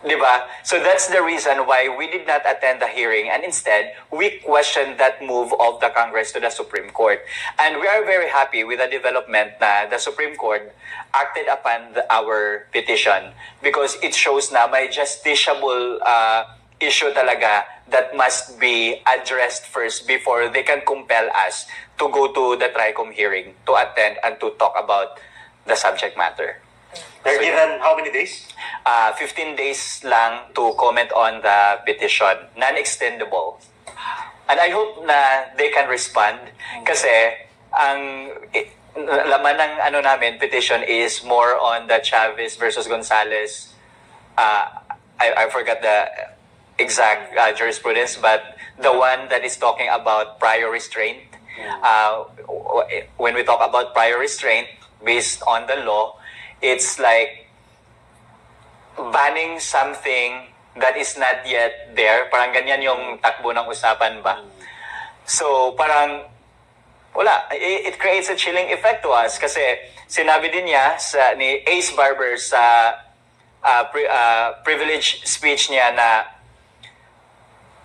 Diba? So that's the reason why we did not attend the hearing, and instead we questioned that move of the Congress to the Supreme Court. And we are very happy with the development na the Supreme Court acted upon our petition because it shows na may justiciable issue talaga that must be addressed first before they can compel us to go to the TRICOM hearing to attend and to talk about the subject matter. They're given how many days? 15 days lang to comment on the petition, non-extendable. And I hope na they can respond kasi ang laman ng namin petition is more on the Chavez versus Gonzalez. I forgot the exact jurisprudence, but the one that is talking about prior restraint. When we talk about prior restraint based on the law, it's like banning something that is not yet there. Parang ganyan yung takbo ng usapan ba. So, parang, wala. It creates a chilling effect to us kasi sinabi din niya ni Ace Barber sa privilege speech niya na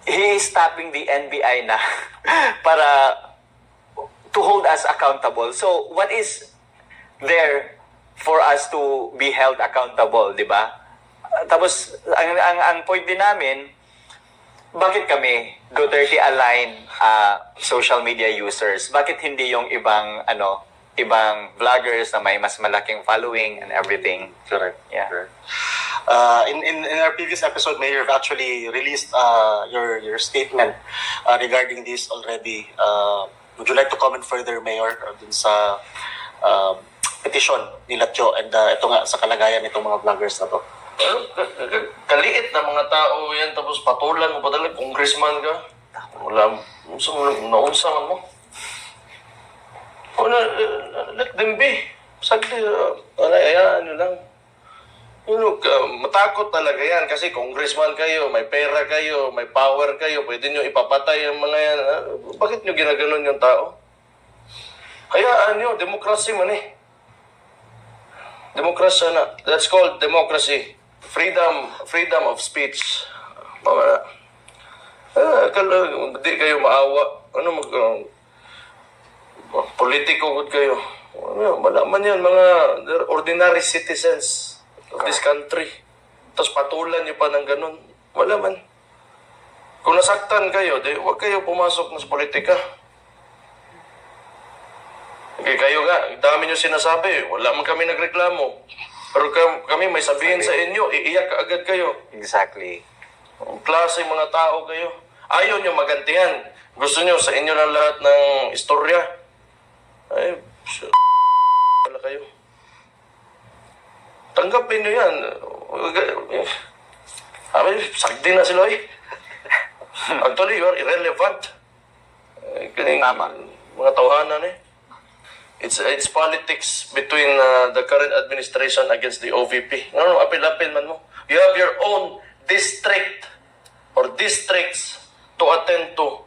he is tapping the NBI na para to hold us accountable. So, what is there for us to be held accountable, di ba? Tapos, ang point din namin, bakit kami, Duterte aligned social media users? Bakit hindi yung ibang vloggers na may mas malaking following and everything? Correct. Yeah. Correct. In our previous episode, Mayor, you've actually released your statement regarding this already. Would you like to comment further, Mayor, dun sa petisyon nila Tio and ito nga sa kalagayan nitong mga vloggers na to. Kaliit na mga tao yan, tapos patulan mo pa talaga, congressman ka. Wala, naunsa man mo. Let them be. Sagli, ayan, yun lang. Matakot talaga yan kasi congressman kayo, may pera kayo, may power kayo, pwede nyo ipapatay ang mga yan. Bakit nyo ginaganon yung tao? Hayaan nyo, democracy man eh. Democracy na. That's called democracy. Freedom of speech. Hindi kayo maawa. Politiko kayo. Malaman yan, mga ordinary citizens of this country. Tapos patulan nyo pa ng ganun. Malaman. Kung nasaktan kayo, huwag kayo pumasok sa politika. Okay, kayo nga, dami nyo sinasabi. Wala man kami nagreklamo. Pero kami may sabihin sa inyo, iiyak agad kayo. Exactly. Klase mga tao kayo. Ayaw nyo magantihan. Gusto nyo sa inyo lang lahat ng istorya. Ay, wala kayo. Tanggapin nyo yan. Sagdi na sila eh. Actually, you are irrelevant. Tama. Mga tawanan eh. It's politics between the current administration against the OVP. Apil-apil man mo. You have your own district or districts to attend to.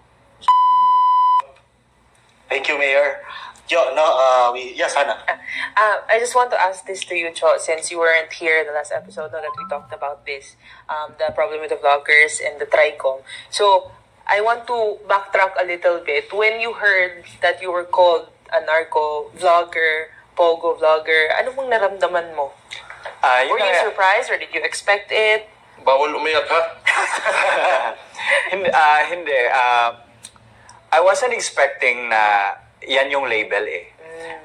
Thank you, Mayor. Tio, Hannah. I just want to ask this to you, Cho, since you weren't here in the last episode that we talked about this, the problem with the vloggers and the TRICOM. So, I want to backtrack a little bit. When you heard that you were called a narco vlogger, pogo vlogger, ano mong naramdaman mo? Were you surprised or did you expect it? Bawal umiyak ha? Hindi. I wasn't expecting na yan yung label eh.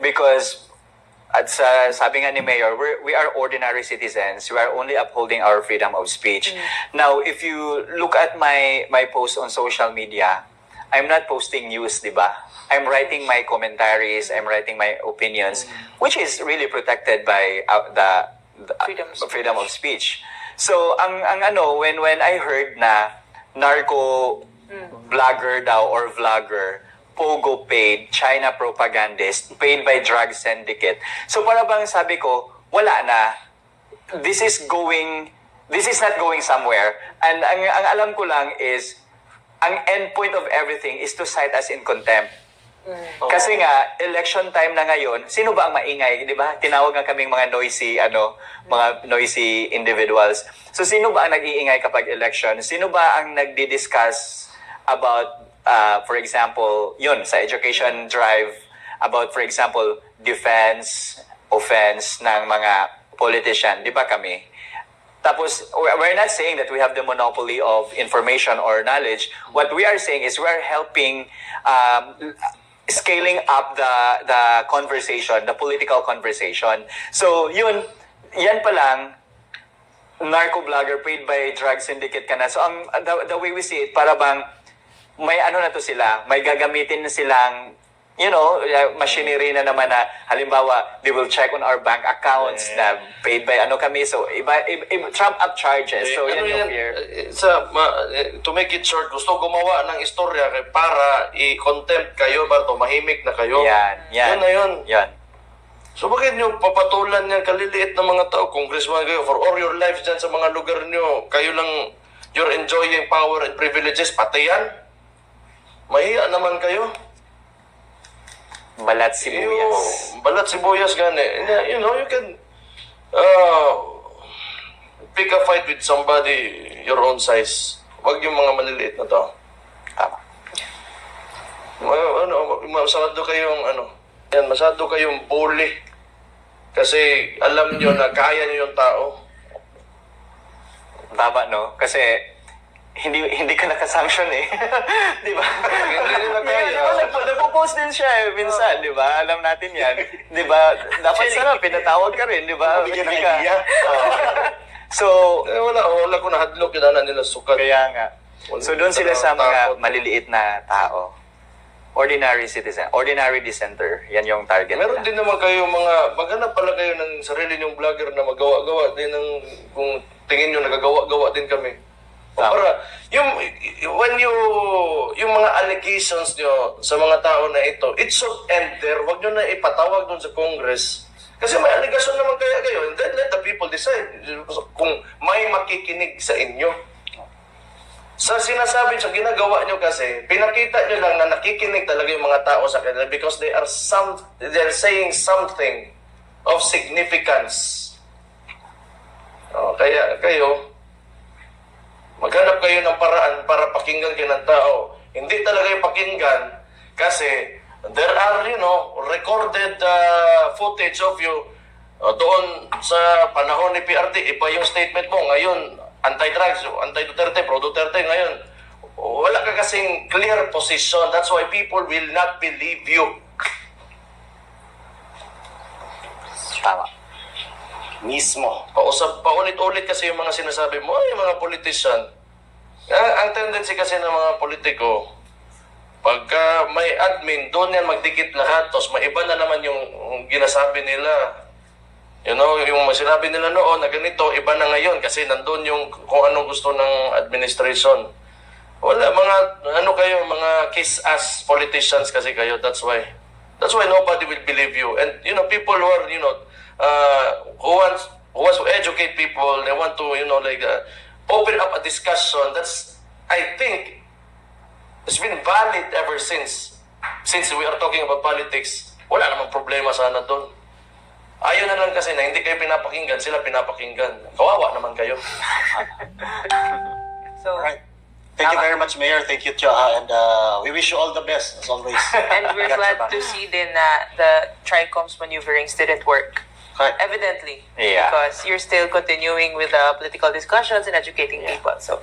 Because at sabi nga ni Mayor, we are ordinary citizens. We are only upholding our freedom of speech. Now, if you look at my post on social media, I'm not posting news, di ba? I'm writing my commentaries, I'm writing my opinions, which is really protected by the freedom of speech. So, when I heard na narco vlogger daw or vlogger, pogo paid, China propagandist, paid by drug syndicate. So, para bang sabi ko, wala na. This is not going somewhere. And ang alam ko lang is, ang end point of everything is to cite us in contempt. Kasi nga, election time na ngayon, sino ba ang maingay, di ba? Tinawag nga kaming mga noisy individuals. So, sino ba ang nag-iingay kapag election? Sino ba ang nagdi-discuss about, for example, yun, sa education drive, about, for example, defense, offense ng mga politician, di ba kami? Tapos, we're not saying that we have the monopoly of information or knowledge. What we are saying is we're helping scaling up the conversation, the political conversation. So, yan pa lang, narco-vlogger paid by drug syndicate ka na. So, the way we see it, para bang may na to sila, may gagamitin na silang, machinery na naman na, halimbawa, they will check on our bank accounts na paid by kami. So, trump up charges. So, yan yung fear. To make it short, gusto gumawa ng istorya para i-contempt kayo, para tumahimik na kayo. Yan. Yan na yun. Yan. So, bakit nyo papatulan yan kaliliit ng mga tao? Congressman kayo, for all your lives dyan sa mga lugar nyo, kayo lang, you're enjoying power and privileges, pati yan. Mahiya naman kayo. Balat sibuyas. Balat sibuyas gani. You can pick a fight with somebody your own size. Wag yung mga maliliit na tao. Tama. Masyado kayong bully. Kasi alam nyo na kaya nyo yung tao. Tama, no? Kasi hindi ka naka-sanction eh. Di ba? Hindi nila kaya. Nagpo-post din siya minsan, di ba? Alam natin yan. Di ba? Dapat sana pinatawag ka rin, di ba? Bigyan ng idea. So, wala ko na hadlok yun na nila sukat. Kaya nga. So, doon sila sa mga maliliit na tao. ordinary citizen, ordinary dissenter. Yan yung target Meron nila. din naman kayo maghanap pala kayo ng sarili niyong vlogger na magawa-gawa din ng, kung tingin nyo nagagawa-gawa din kami. O para, yung mga allegations nyo sa mga tao na ito, it should end there. Huwag nyo na ipatawag dun sa Congress. Kasi may allegation naman kaya kayo. And then let the people decide kung may makikinig sa inyo. Sa sinasabi, sa ginagawa nyo kasi, pinakita nyo lang na nakikinig talaga yung mga tao sa kanila because they're saying something of significance. Kaya kayo, maghanap kayo ng paraan para pakinggan kayo ng tao. Hindi talaga yung pakinggan kasi there are, recorded footage of you doon sa panahon ni PRT. Iba yung statement mo. Ngayon, anti-drugs, anti-Duterte, pro-Duterte ngayon. Wala ka kasing clear position. That's why people will not believe you. Tama. Mismo. Paulit-ulit kasi yung mga sinasabi mo, yung mga politician. Ang tendency kasi ng mga politiko, pagka may admin, doon yan magdikit lahat. Tapos may iba na naman yung ginasabi nila. Yung sinabi nila noon na ganito, iba na ngayon kasi nandun yung kung anong gusto ng administration. Wala, mga kiss-ass politicians kasi kayo. That's why nobody will believe you. And, people who are, who wants to educate people, they want to, open up a discussion. That's, I think, it's been valid ever since we are talking about politics. Wala namang problema sana doon. Ayaw na lang kasi na hindi kayo pinapakinggan, sila pinapakinggan. Kawawa naman kayo. So, Right. Thank you very much, Mayor. Thank you, Tioha. And we wish you all the best, as always. and we're glad to see din na the TRICOM's maneuverings didn't work. Correct. Evidently. Yeah. Because you're still continuing with the political discussions and educating people. So,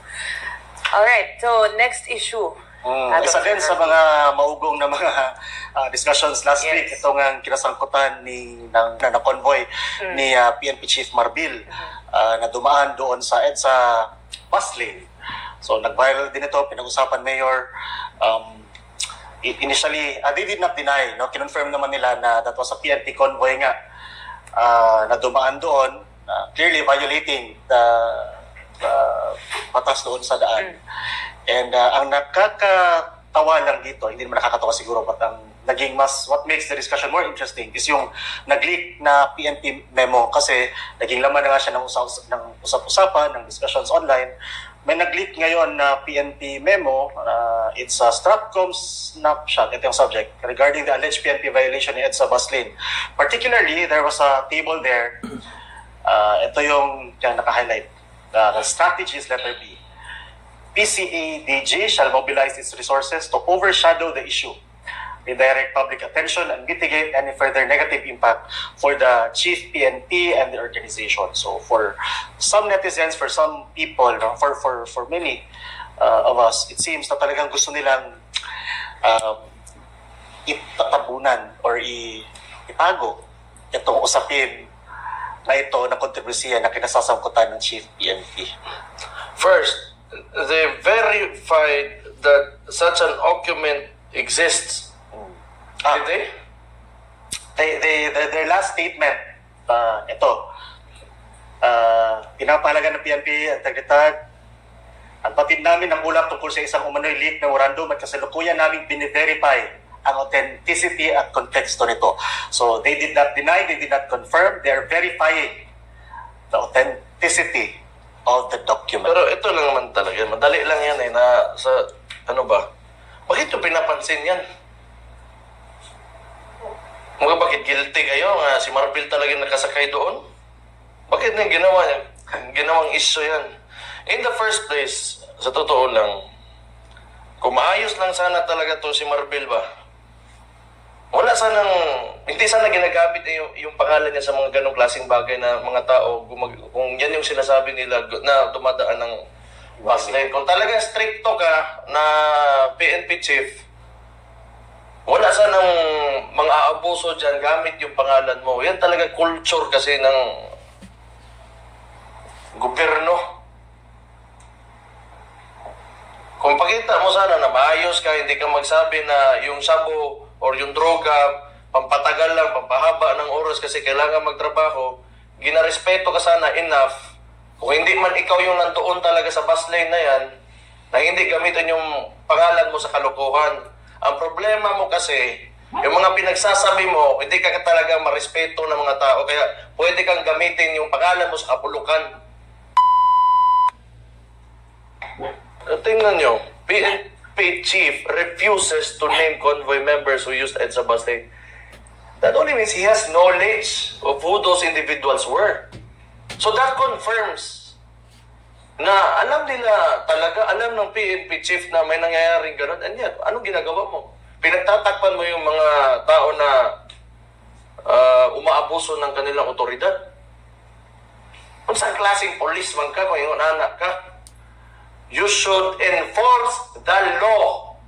alright. So, next issue. Isa din sa mga maugong na mga discussions last Yes. week, itong ang kinasangkutan ng convoy ni PNP Chief Marbil na dumaan doon sa EDSA bus lane. So nag-viral din ito, pinag-usapan Mayor. Initially, they did not deny, kinonfirm naman nila na that was a PNP convoy nga na dumaan doon, clearly violating the batas doon sa daan. And ang nakakatawa lang dito, hindi naman nakakatawa siguro, but ang what makes the discussion more interesting is yung nag-leak na PNP memo kasi naging laman na nga siya ng usap-usapan, ng discussions online. May nag-leak ngayon na PNP memo, it's a Stratcom snapshot, ito yung subject, regarding the alleged PNP violation in EDSA bus lane. Particularly, there was a table there, ito yung naka-highlight, the strategies letter B. PCADG shall mobilize its resources to overshadow the issue, redirect public attention, and mitigate any further negative impact for the chief PNP and the organization. So for some netizens, for some people, for many of us, it seems na talagang gusto nilang itatabunan or itago itong usapin na ito na kontribusiya na kinasasangkutan ng chief PNP. First, they verified that such an document exists. Did they? Their last statement, ito, pinapahalaga ng PNP, integridad, ang batid namin ng ulat tungkol sa isang umano'y leak ng memorandum at kasalukuyan namin bine-verify ang authenticity at konteksto nito. So they did not deny, they did not confirm, they are verifying the authenticity of the document. Pero ito lang naman talaga, madali lang yan na sa, bakit yung pinapansin yan? Bakit guilty kayo nga si Marbil talaga nakasakay doon? Bakit na ginawang issue yan? In the first place, sa totoo lang, kung maayos lang sana talaga to si Marbil ba, hindi sana ginagamit yung pangalan niya sa mga ganong klaseng bagay na mga tao, kung yan yung sinasabi nila na dumadaan ng bus lane. Kung talagang stricto ka na PNP chief, wala sanang mga aabuso dyan gamit yung pangalan mo. Yan talaga culture kasi ng gobyerno. Kung pakita mo sana na maayos ka, hindi ka magsabi na yung sabo or yung droga, pampatagal lang, pampahaba ng oras kasi kailangan magtrabaho, ginarespeto ka sana enough. Kung hindi man ikaw yung nandoon talaga sa bus lane na yan, na hindi gamitin yung pangalan mo sa kalokohan. Ang problema mo kasi, yung mga pinagsasabi mo, hindi ka talaga marespeto ng mga tao, kaya pwede kang gamitin yung pangalan mo sa kapulukan. Tingnan nyo, PNP chief refuses to name convoy members who used EDSA bus lane. That only means he has knowledge of who those individuals were. So that confirms na alam nila talaga, alam ng PNP chief na may nangyayaring ganun. And yet, anong ginagawa mo? Pinagtatakpan mo yung mga tao na umaabuso ng kanilang otoridad. Kung saan klaseng policeman ka, kung yung anak ka, you should enforce the law.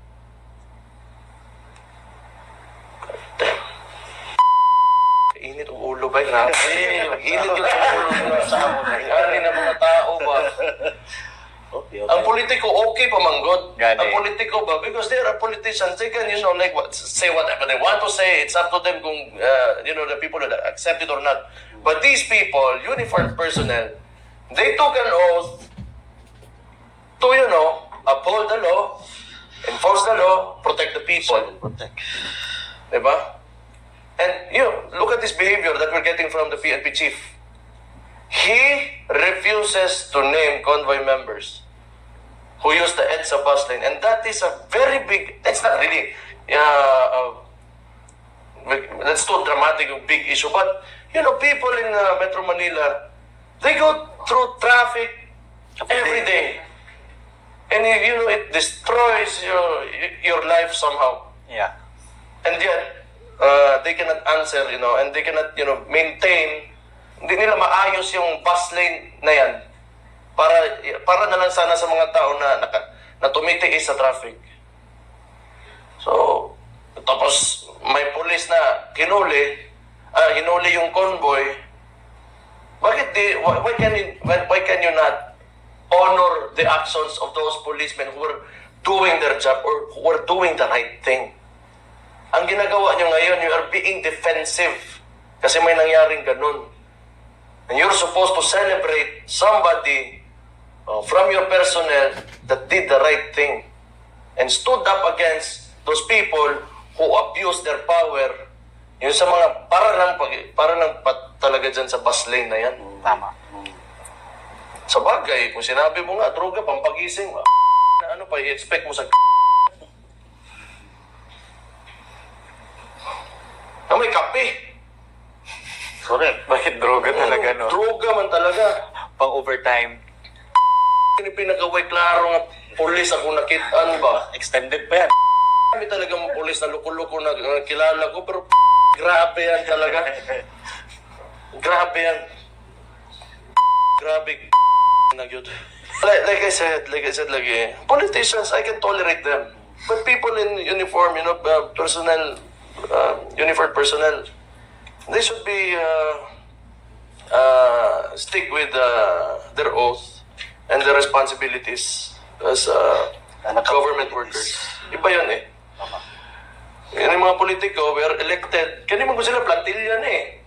Init ang ulo ba? Grabe. Init yung ulo sa ano ng mga tao ba? Okay. Ang politiko, okay pa manggod. Gani. Ang politiko ba? Because they are politicians, they can, like, say whatever they want to say. It's up to them kung, the people that accept it or not. But these people, uniformed personnel, they took an oath to, uphold the law, enforce the law, protect the people. Diba? And, look at this behavior that we're getting from the PNP chief. He refuses to name convoy members who use the EDSA bus lane. And that is a very big, that's not really, that's too dramatic, a big issue. But, people in Metro Manila, they go through traffic every day. And, it destroys your life somehow. Yeah. And yet, they cannot answer, and they cannot, maintain. Hindi nila maayos yung bus lane na yan para na lang sana sa mga tao na tumitiis sa traffic. So, tapos may police na hinuli yung convoy. Bakit why can you not honor the actions of those policemen who were doing their job or who were doing the right thing? Ang ginagawa nyo ngayon, you are being defensive kasi may nangyaring ganun. And you're supposed to celebrate somebody from your personnel that did the right thing and stood up against those people who abused their power. Yung sa mga, para lang talaga dyan sa bus lane na yan. Tama. Sa bagay, kung sinabi mo nga, droga, pampagising, ano pa, i-expect mo sa na may kape. Correct. Bakit droga talaga, no? Droga man talaga. Pang overtime. Hindi pinagaway klaro nga polis ako nakitaan ba? Extended pa yan. Kami talagang polis na luko-luko na kilala ko, pero grabe yan talaga. Grabe yan. Grabe na yun. Like I said lagi, politicians, I can tolerate them. But people in uniform, personnel, uniformed personnel, they should be stick with their oath and their responsibilities as government workers. Iba yun eh. Yan yung mga politiko, we are elected. Kaya naman ko sila plantilyan eh.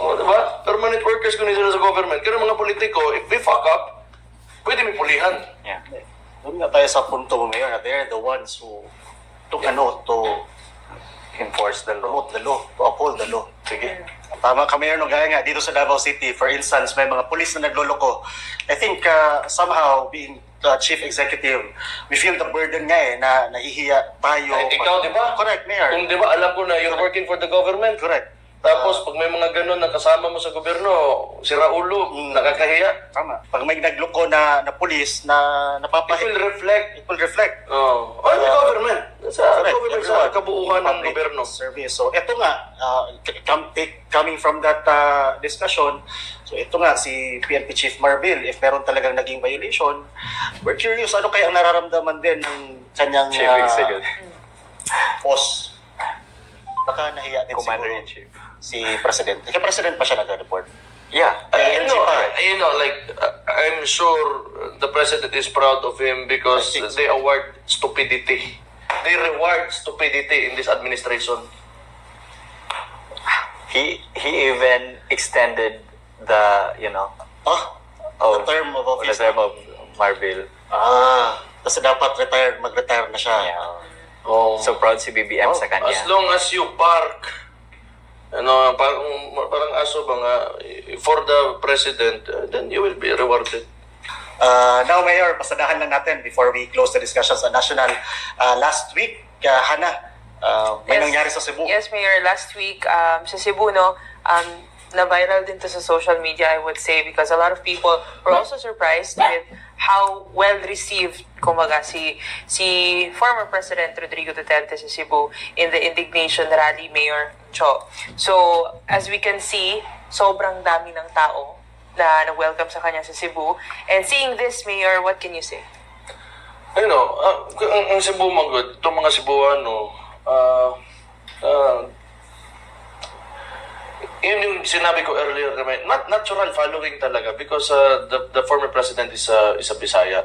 O, diba? Permanent workers kung sila sa government. Kaya mga politiko, if we fuck up, pwede may pulihan. Yeah. Doon nga tayo sa punto mo ngayon na they're the ones who took a note to Enforce the law. promote the law, to uphold the law. Sige. Tama ka, Mayor, no? Gaya nga, dito sa Davao City, for instance, may mga police na nagloloko. I think somehow, being chief executive, we feel the burden nga na nahihiya tayo. Kahit ikaw, di ba? Correct, Mayor. Kung di ba alam ko na you're working for the government, Correct. tapos pag may mga ganun na kasama mo sa gobyerno, sira ulo, nakakahiya. Tama. Pag may nagloko na police na It napapahiya, will reflect. it will reflect. Oh, the government. Sa Correct. government, sa Everyone. kabuuan ng Public gobyerno. service. So, ito nga, coming from that discussion, so ito nga, si PNP Chief Marbil, if meron talagang naging violation, we're curious, ano kaya ang nararamdaman din ng kanyang Chief Executive. boss? Baka nahiya din siguro Commander-in-Chief. si President. Kaya President pa siya nag-report. Yeah. I'm sure the president is proud of him because they award stupidity. They reward stupidity in this administration. He even extended the, the term of office. The term of Marvel. Kasi dapat mag-retire na siya. Yeah. So proud si BBM sa kanya. As long as you bark, parang aso ba nga, for the president, then you will be rewarded. Now, Mayor, pasadahan lang natin before we close the discussion sa national. Last week, Hana, may nangyari sa Cebu. Yes, Mayor. Last week, sa Cebu, na-viral din to sa social media, I would say, because a lot of people were also surprised with how well-received, kumbaga, si former President Rodrigo Duterte sa Cebu in the indignation rally, Mayor Cho. So, as we can see, sobrang dami ng tao na welcome sa kanya sa Cebu. And seeing this, Mayor, what can you say? Ang Cebu, itong mga Cebuano, yun yung sinabi ko earlier, not natural following talaga because the former president is a Bisaya.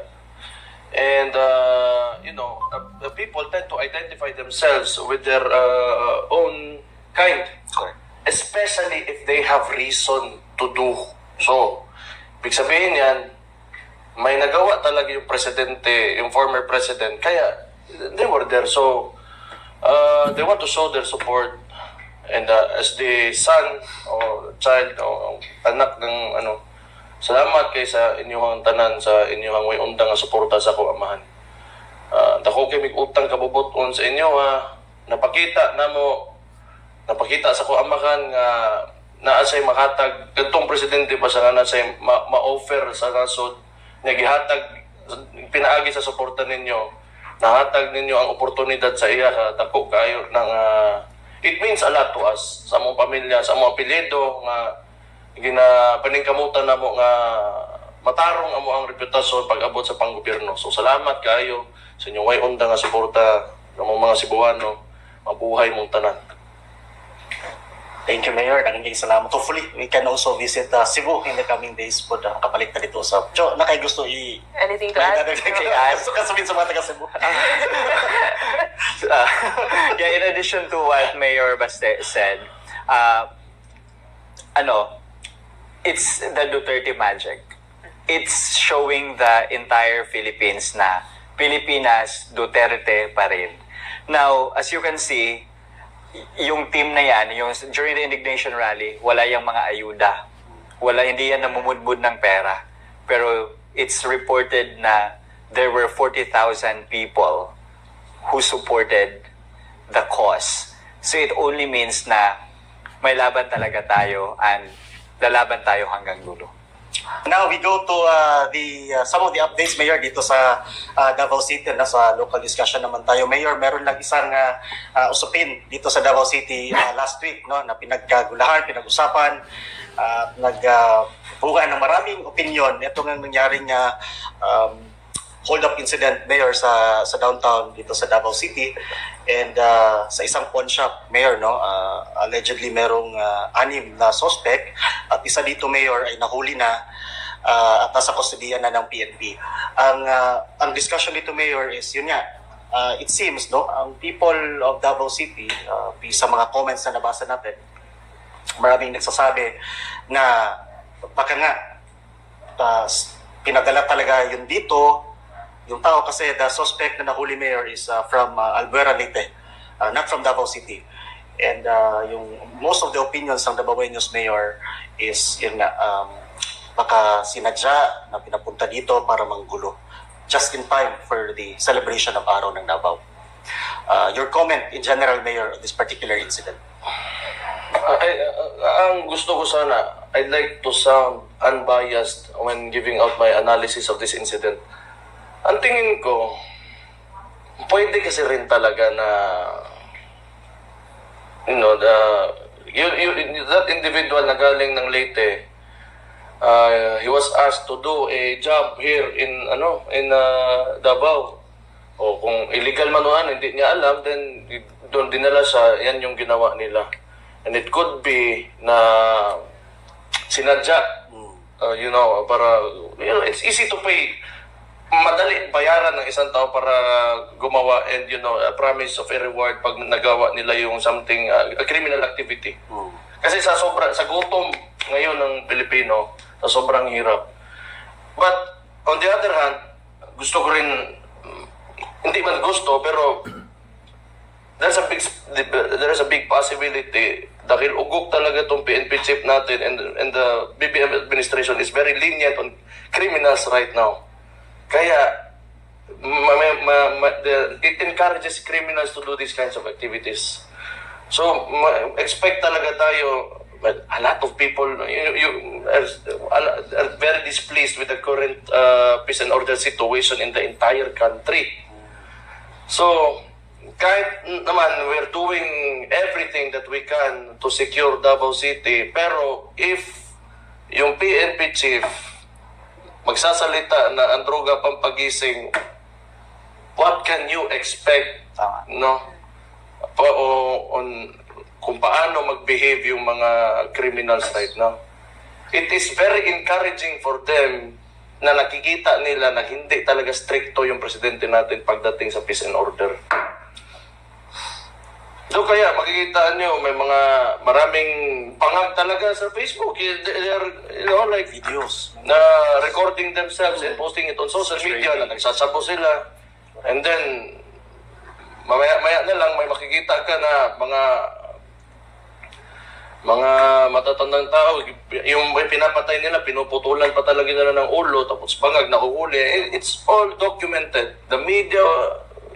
And, the people tend to identify themselves with their own kind. Correct. Especially if they have reason to do so. Ibig sabihin yan, may nagawa talaga yung presidente, yung former president, kaya they were there. So, they want to show their support. And as the son or child o anak ng salamat kay sa inyong tanan sa inyong way undang nga suporta sa akong amahan. Dako kay mig-utang kabubuton sa inyo napakita sa akong amahan nga naa say makatag kadtong presidente pa sa nga say ma-offer sa nasod nga gihatag pinaagi sa suporta ninyo. Nahatag ninyo ang oportunidad sa iya dako kayo ng it means a lot to us sa among pamilya, sa among apelyido nga paningkamutan na mo nga matarong amo ang reputasyon pag-abot sa panggobyerno. So salamat kayo sa inyong way unda nga suporta ng mga Cebuano, mabuhay mong tanan. Thank you, Mayor. Naging salamat. Hopefully, we can also visit Cebu in the coming days po kapalit na dito sa... Jo, nakay gusto Anything to add? Gusto ka sabihin sa mga taga-Cebu. Yeah, in addition to what Mayor Baste said, it's the Duterte magic. It's showing the entire Philippines na Pilipinas, Duterte pa rin. Now, as you can see, yung team na yan, during the indignation rally, wala yung mga ayuda. Hindi yan namumudmud ng pera. Pero it's reported na there were 40,000 people who supported the cause. So it only means na may laban talaga tayo and lalaban tayo hanggang dulo. Now we go to some of the updates, Mayor, dito sa Davao City. Nasa local discussion naman tayo. Mayor, meron lang isang usapin dito sa Davao City last week, na pinagkagulahan, pinag-usapan, nagbuga ng maraming opinion. Ito nga nangyaring hold-up incident, Mayor, sa downtown dito sa Davao City. And sa isang pawn shop, Mayor, allegedly merong 6 na suspect. At isa dito, Mayor, ay nahuli na at nasa kustodiya na ng PNP. Ang discussion dito, Mayor, is yun nga. It seems, ang people of Davao City, sa mga comments na nabasa natin, maraming nagsasabi na baka nga pinadala talaga yun dito, yung tao, kasi the suspect na nahuli, Mayor, is from Albuera, Leyte, not from Davao City. And yung most of the opinions ng Davaoenos, Mayor, is yun nga, baka sinadya na pinapunta dito para manggulo just in time for the celebration of Araw ng Davao. Your comment in general, Mayor, on this particular incident? Ang gusto ko sana, I'd like to sound unbiased when giving out my analysis of this incident. Ang tingin ko, pwede kasi rin talaga na that individual na galing ng Leyte, he was asked to do a job here in Davao. O kung illegal manuhan, hindi niya alam, then doon dinala siya, yan yung ginawa nila. And it could be na sinadya. Para, it's easy to pay. Madali bayaran ng isang tao para gumawa and, a promise of a reward pag nagawa nila yung something, a criminal activity. Kasi sa gutom ngayon ng Pilipino, sa sobrang hirap. But, on the other hand, gusto ko rin, hindi man gusto, pero there's a big possibility dahil ugok talaga itong PNP chief natin and the BBM administration is very lenient on criminals right now. Kaya it encourages criminals to do these kinds of activities. So expect talaga tayo, but a lot of people are very displeased with the current peace and order situation in the entire country. So kahit naman we're doing everything that we can to secure Davao City, pero if yung PNP chief magsasalita na ang droga pampagising, what can you expect, no? On kung paano mag-behave yung mga criminals right now. It is very encouraging for them na nakikita nila na hindi talaga stricto yung presidente natin pagdating sa peace and order. So kaya makikita nyo may mga maraming pangag talaga sa Facebook. They're like videos na recording themselves and posting it on social media na nagsasabo sila. And then mamaya na lang may makikita ka na mga matatandang tao, yung may pinapatay nila, pinuputulan pa talaga nila ng ulo, tapos bangag nakuhuli. It's all documented. The media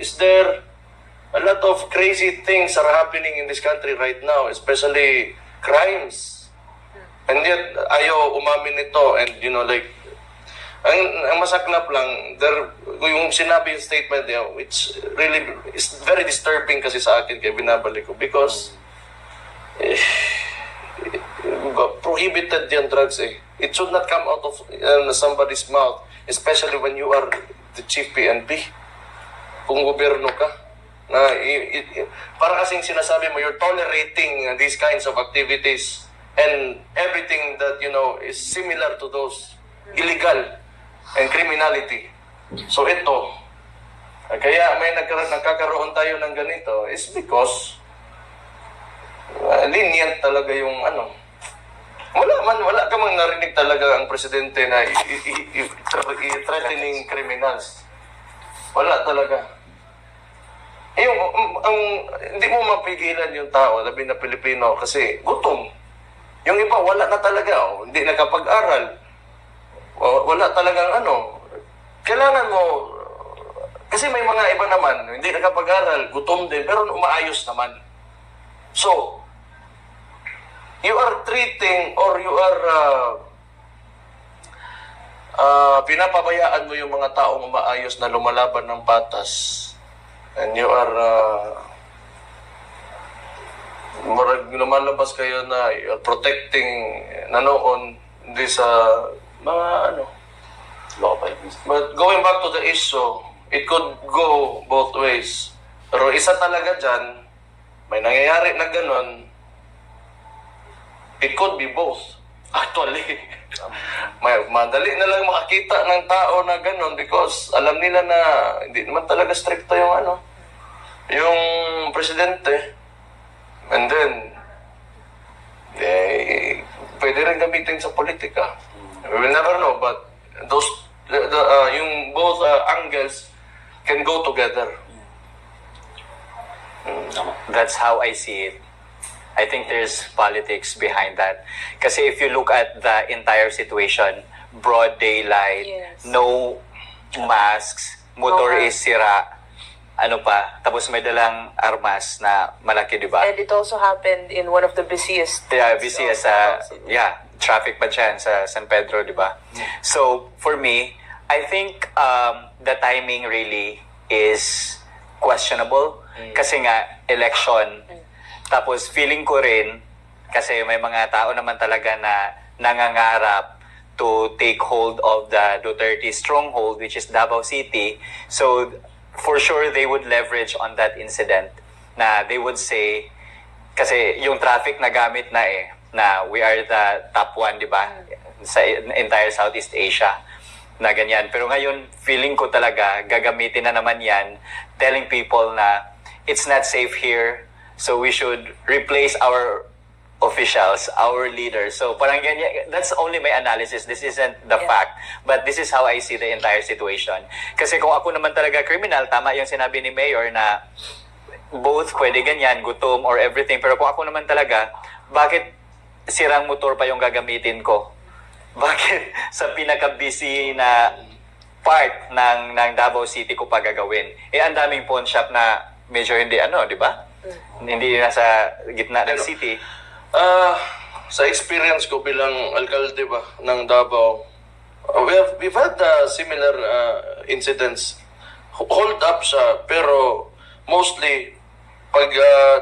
is there. A lot of crazy things are happening in this country right now, especially crimes. And yet, ayaw umamin nito. And, ang masaklap lang, yung sinabi yung statement, it's very disturbing kasi sa akin, kaya binabalik ko. Because, prohibited yung drugs eh. It should not come out of somebody's mouth, especially when you are the chief PNP. Kung gobyerno ka. Para kasing sinasabi mo, you're tolerating these kinds of activities and everything that, is similar to those illegal and criminality. So ito, kaya may nagkakaroon tayo ng ganito is because lenient talaga yung wala ka mang narinig talaga ang presidente na threatening criminals. Wala talaga. Hindi mo mapigilan yung tao, labi na Pilipino, kasi gutom. Yung iba, wala na talaga. Hindi nakapag-aral. Wala talagang Kailangan mo, kasi may mga iba naman, hindi nakapag-aral, gutom din, pero umaayos naman. So, you are treating or you are pinapabayaan mo yung mga taong umaayos na lumalaban ng patas. And you are lumalabas kayo na you're protecting noon this mga law violations. But going back to the issue, it could go both ways. Pero isa talaga dyan, may nangyayari na ganun, it could be both. Actually, madali na lang makakita ng tao na ganun because alam nila na hindi naman talaga stricto yung yung presidente. And then, pwede rin gamitin sa politika. We will never know, but those yung both angles can go together. That's how I see it. I think there's politics behind that. Kasi if you look at the entire situation, broad daylight, yes. No masks, motor is sira, tapos may dalang armas na malaki, di ba? And it also happened in one of the busiest. Busiest traffic pa dyan sa San Pedro, di ba? So, for me, I think the timing really is questionable. Kasi nga, election. Tapos feeling ko rin, kasi may mga tao naman talaga na nangangarap to take hold of the Duterte stronghold, which is Davao City. So, for sure, they would leverage on that incident na they would say, kasi yung traffic na gamit na na we are the top one, di ba? Sa entire Southeast Asia na ganyan. Pero ngayon, feeling ko talaga, gagamitin na naman yan, telling people na it's not safe here, so we should replace our officials, our leaders. So parang ganyan, that's only my analysis. This isn't the fact. But this is how I see the entire situation. Kasi kung ako naman talaga criminal, tama yung sinabi ni Mayor na both pwede ganyan, gutom or everything. Pero kung ako naman talaga, bakit sirang motor pa yung gagamitin ko? Bakit sa pinaka-busy na part ng Davao City ko pa gagawin? Ang daming pawn shop na medyo hindi di ba? Hindi nasa gitna ng city. Sa experience ko bilang alkalde ba ng Davao, we've had similar incidents. Hold up siya, pero mostly pag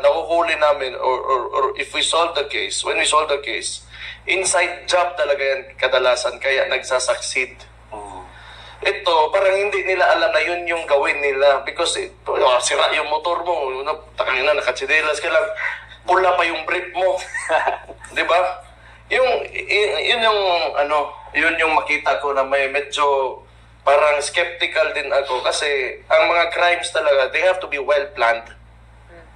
nakuhuli namin or if we solve the case, when we solve the case, inside job talaga yan kadalasan, kaya nagsasucceed. Ito, parang hindi nila alam na yun yung gawin nila because sira yung motor mo, takangina, nakatsinelas ka lang, pula pa yung brief mo. Di ba? Yun yung makita ko na may medyo parang skeptical din ako kasi ang mga crimes talaga, they have to be well planned.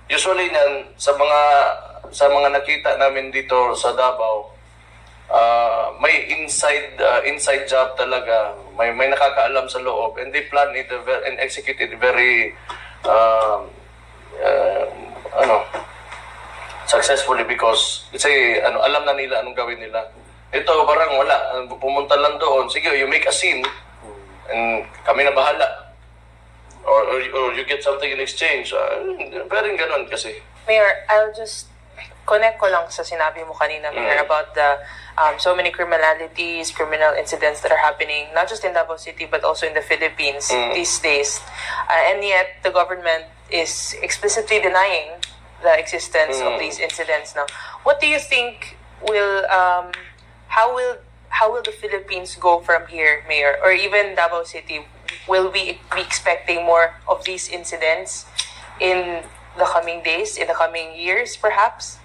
Usually nan sa mga nakita namin dito sa Davao, may inside job talaga, may nakakaalam sa loob, and they plan it and execute it very successfully because alam na nila anong gawin nila. Ito parang wala, pumunta lang doon, sige, you make a scene and kami na bahala, or you get something in exchange. Parang ganun kasi. Mayor, I'll just connect ko lang sa sinabi mo kanina, Mayor, about the so many criminal incidents that are happening, not just in Davao City, but also in the Philippines these days. And yet, the government is explicitly denying the existence of these incidents now. What do you think how will the Philippines go from here, Mayor? Or even Davao City, will we be expecting more of these incidents in the coming days, in the coming years, perhaps?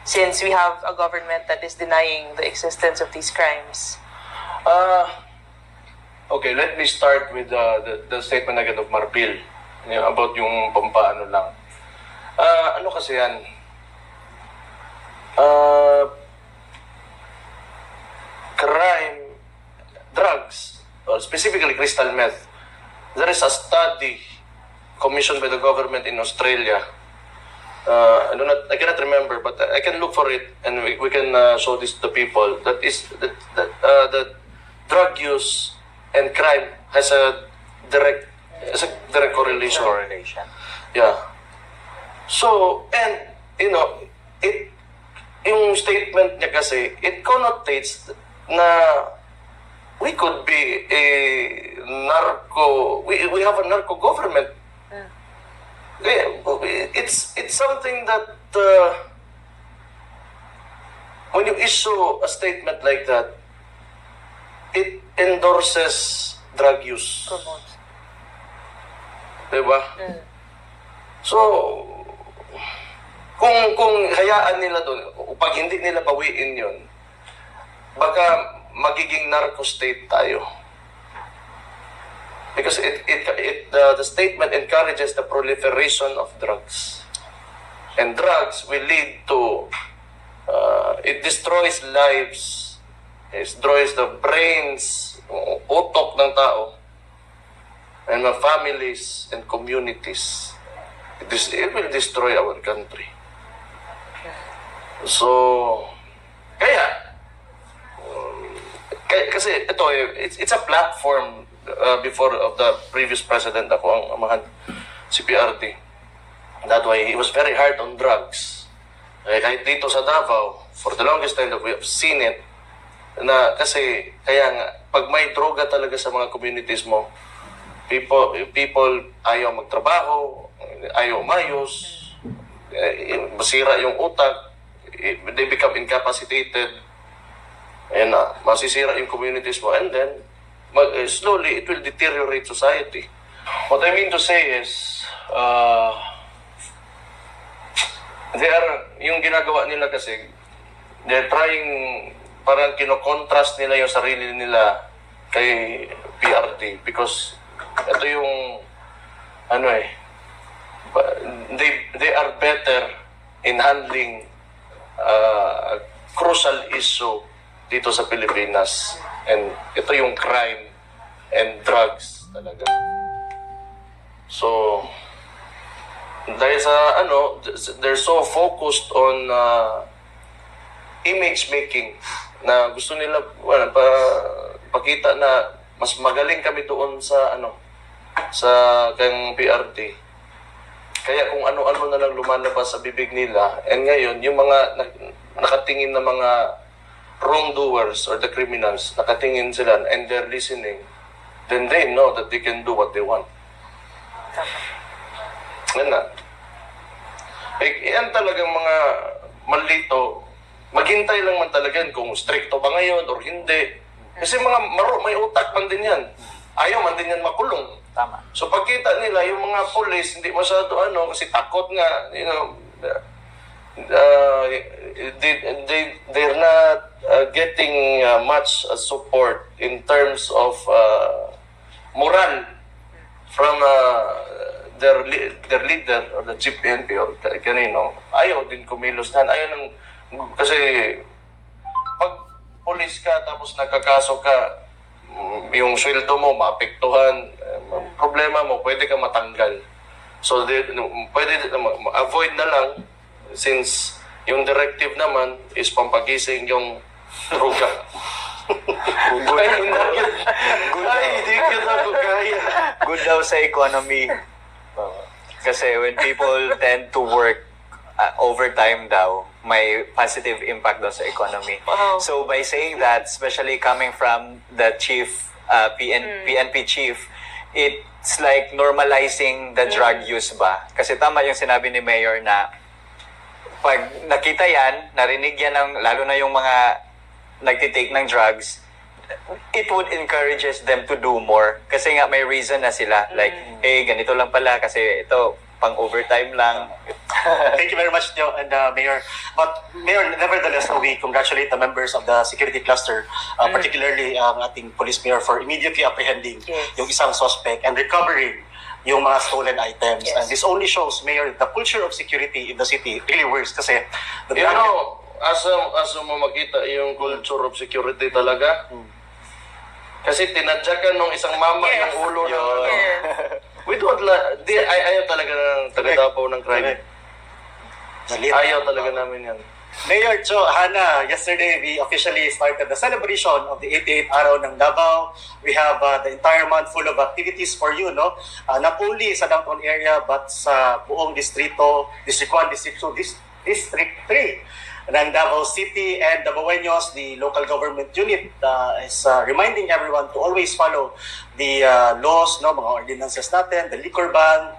Since we have a government that is denying the existence of these crimes. Okay, let me start with the statement again of Marbil about yung pampaano lang. Ano kasi yan? Crime, drugs, or specifically crystal meth. There is a study commissioned by the government in Australia. I cannot remember, but I can look for it and we can show this to people. That drug use and crime has a direct correlation. Yeah. So, and yung statement niya kasi, it connotates na we could be we have a narco government. It's something that when you issue a statement like that, it endorses drug use. Promotes. Diba? So, kung hayaan nila doon, pag hindi nila bawiin yun, baka magiging narco state tayo. Because the statement encourages the proliferation of drugs. And drugs will lead to, it destroys lives, it destroys the brains, utok ng tao, and the families and communities. It will destroy our country. So, kasi ito, it's a platform before of the previous president, ako ang amahan, si PRD. That way, he was very hard on drugs. Kahit dito sa Davao, for the longest time that we have seen it, na kasi, kaya nga, pag may droga talaga sa mga communities mo, people ayaw magtrabaho, ayaw umayos, masira yung utak, they become incapacitated, and masisira yung communities mo, and then, slowly, it will deteriorate society. What I mean to say is, yung ginagawa nila kasi, they're trying, parang kino-contrast nila yung sarili nila kay PRD because ito yung they are better in handling crucial issue dito sa Pilipinas, and ito yung crime and drugs talaga. So dahil sa they're so focused on image making na gusto nila pakita na mas magaling kami doon sa sa kang PRD. Kaya kung ano-ano na lang lumalabas sa bibig nila, and ngayon yung mga nakatingin na mga wrongdoers or the criminals, nakatingin sila and they're listening, then they know that they can do what they want. Yan na. Yan talagang mga malito. Maghintay lang man talaga yan kung stricto ba ngayon or hindi. Kasi mga may utak man din yan. Ayaw man din yan makulong. Tama. So pagkita nila, yung mga police, hindi masyado kasi takot nga, they're not getting much support in terms of moral from their leader or the chief PNP or kanino. Ayaw din kumilos na. Ayaw nang, kasi pag police ka tapos nagkakaso ka, yung sweldo mo maapektuhan, problema mo, pwede ka matanggal. So, pwede avoid na lang since yung directive naman is pampagising yung droga. Good daw sa economy. Kasi when people tend to work overtime daw, may positive impact daw sa economy. Wow. So by saying that, especially coming from the chief, PNP chief, it's like normalizing the drug use ba? Kasi tama yung sinabi ni Mayor na pag nakita yan, narinig yan ng, lalo na yung mga nagtitake ng drugs, it would encourages them to do more. Kasi nga may reason na sila. Like, hey, ganito lang pala kasi ito, pang overtime lang. Thank you very much, Teo and Mayor. But Mayor, nevertheless, we congratulate the members of the security cluster, particularly ang ating police mayor for immediately apprehending yung isang suspect and recovering yung mga stolen items. Yes. And this only shows, Mayor, the culture of security in the city really works kasi the asa mo makita yung culture of security talaga. Kasi tinadyakan nung isang mama ng ulo we don't ayaw talaga ng taga-Davao ng crime. Ayaw talaga namin yan. Mayor Cho, Hana, yesterday we officially started the celebration of the 88th Araw ng Davao. We have the entire month full of activities for you, no? Not only sa downtown area but sa buong distrito, District 1, District 2, District 3 ng Davao City, and Davaoenos, the local government unit is reminding everyone to always follow the laws, no, mga ordinances natin, the liquor ban,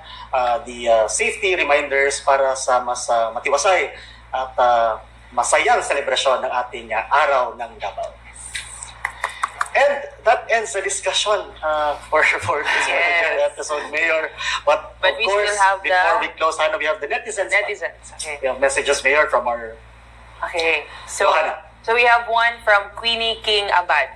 the safety reminders para sa mas matiwasay at masayang selebrasyon ng ating Araw ng Davao. And that ends the discussion for this episode, Mayor. But of we course, still have before we close, Hana, we have the netizens. Okay. We have messages, Mayor, from our... Okay. So Hana. we have one from Queenie King Abad.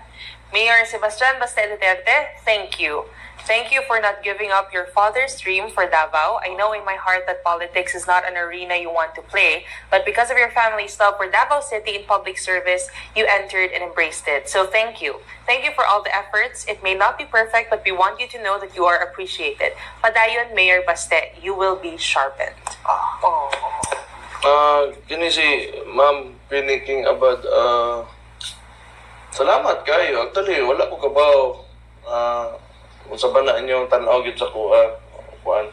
Mayor Sebastian Baste Duterte, thank you. Thank you for not giving up your father's dream for Davao. I know in my heart that politics is not an arena you want to play, but because of your family's love for Davao City in public service, you entered and embraced it. So thank you. Thank you for all the efforts. It may not be perfect, but we want you to know that you are appreciated. Padayon, Mayor Baste, you will be sharpened. Kini si Ma'am Piniking Abad, salamat kayo. Actually, wala ko kabaw. Kung sa ba na inyong tanaw sa kuan.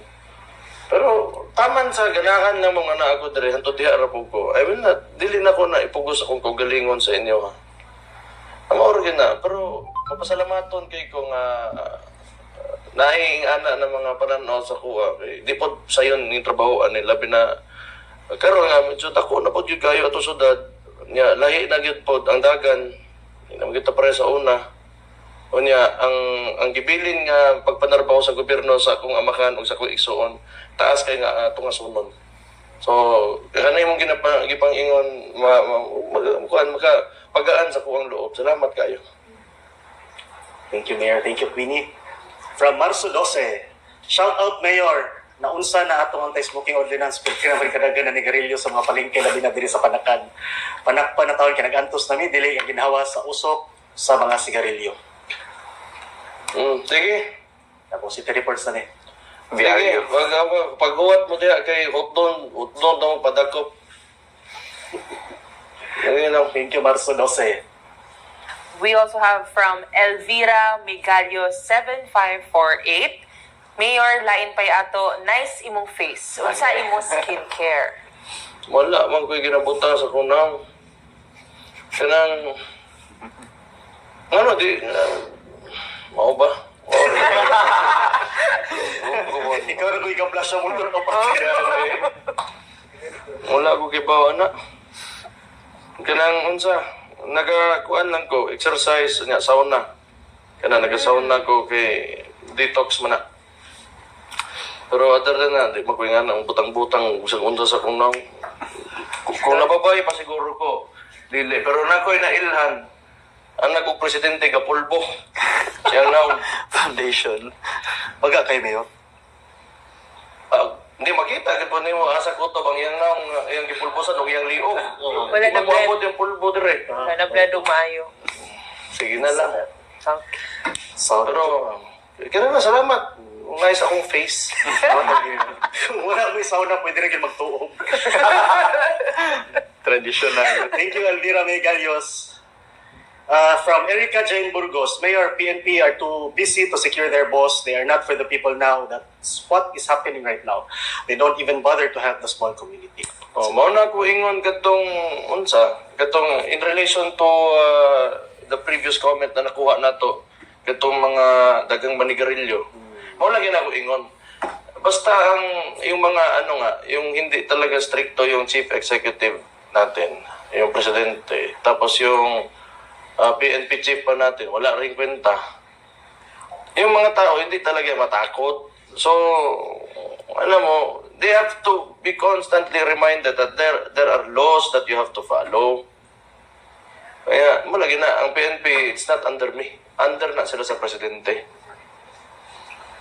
Pero taman sa ganahan ng mga anak ko dire hantud diha ra po ko. I will not dili na ko na ipugos akong kaugalingon sa inyo ha. Ang organ na, pero mapasalamaton kay ko nga naiingana ng mga pananaw sa kuha. Di po sayon ni trabaho ani labi na karon nga medyo dako na pud gyud kayo ato syudad. Nya lahi na gyud pod ang dagan. Ina kita pare sa una. Unya ang gibilin nga pagpanarbaho sa gobyerno sa akong amakan ug sa akong igsuon taas kay nga atong sunon. So, kanay mong gipang-ingon, pagaan sa kuwang loob. Salamat kayo. Thank you, Mayor. Thank you, Queenie. From Marso 12, shout out, Mayor. Naunsa na atong anti-smoking ordinance kung kinamay kadagan na nigarilyo sa mga palengke labi na diri sa Panakan. Panakpan na taon kinagantos nami dili ang ginhawa sa usok sa mga sigarilyo. Sige. Tapos city reports na ni. Sige, pag-uwat mo diya kay hotdon na mo padakop. Thank you, Marso 12. We also have from Elvira Migalio 7548. Mayor, lain pay ato, nice imong face. Unsa imong skincare? Wala, man ko'y ginabutang sa kunang. Kanang, mao ba? Ikaw na ko ika-flash ang motor ka pa. Wala ko kibawa na. Kanang, unsa, nagakuan lang ko, exercise, sauna. Kanang, nagasauna ko kay detox man na. Pero other than na, di magwingan ang butang-butang usang unsa sa kunaw. Kung nababay pa siguro ko, dili. Pero na ko'y nailhan, ang nag-presidente kapulbo. Siyang now. Foundation. Pagka kay Mayor? Hindi makita, kaya mo asa ko to bang yung gipulbosan o yung liog. Wala na blado. Yung pulbo dire. Wala na blado maayo. Sige na lang. So, pero, kaya na, salamat. Nice akong face. wala akong sauna, pwede rin magtuog. Traditional. Thank you, Elvira Megalios. From Erica Jane Burgos, Mayor, PNP are too busy to secure their boss. They are not for the people now. That's what is happening right now. They don't even bother to help the small community. Mao na ko ingon katong in relation to the previous comment na nakuha nato katong mga dagang manigarilyo. Mao lagi na ko ingon. Basta yung mga yung hindi talaga stricto yung chief executive natin, yung presidente, tapos yung PNP chief pa natin, wala ring kwenta. Yung mga tao hindi talaga matakot. So, alam mo, they have to be constantly reminded that there are laws that you have to follow. Kaya, malagi na, ang PNP, it's not under me. Under na sila sa presidente.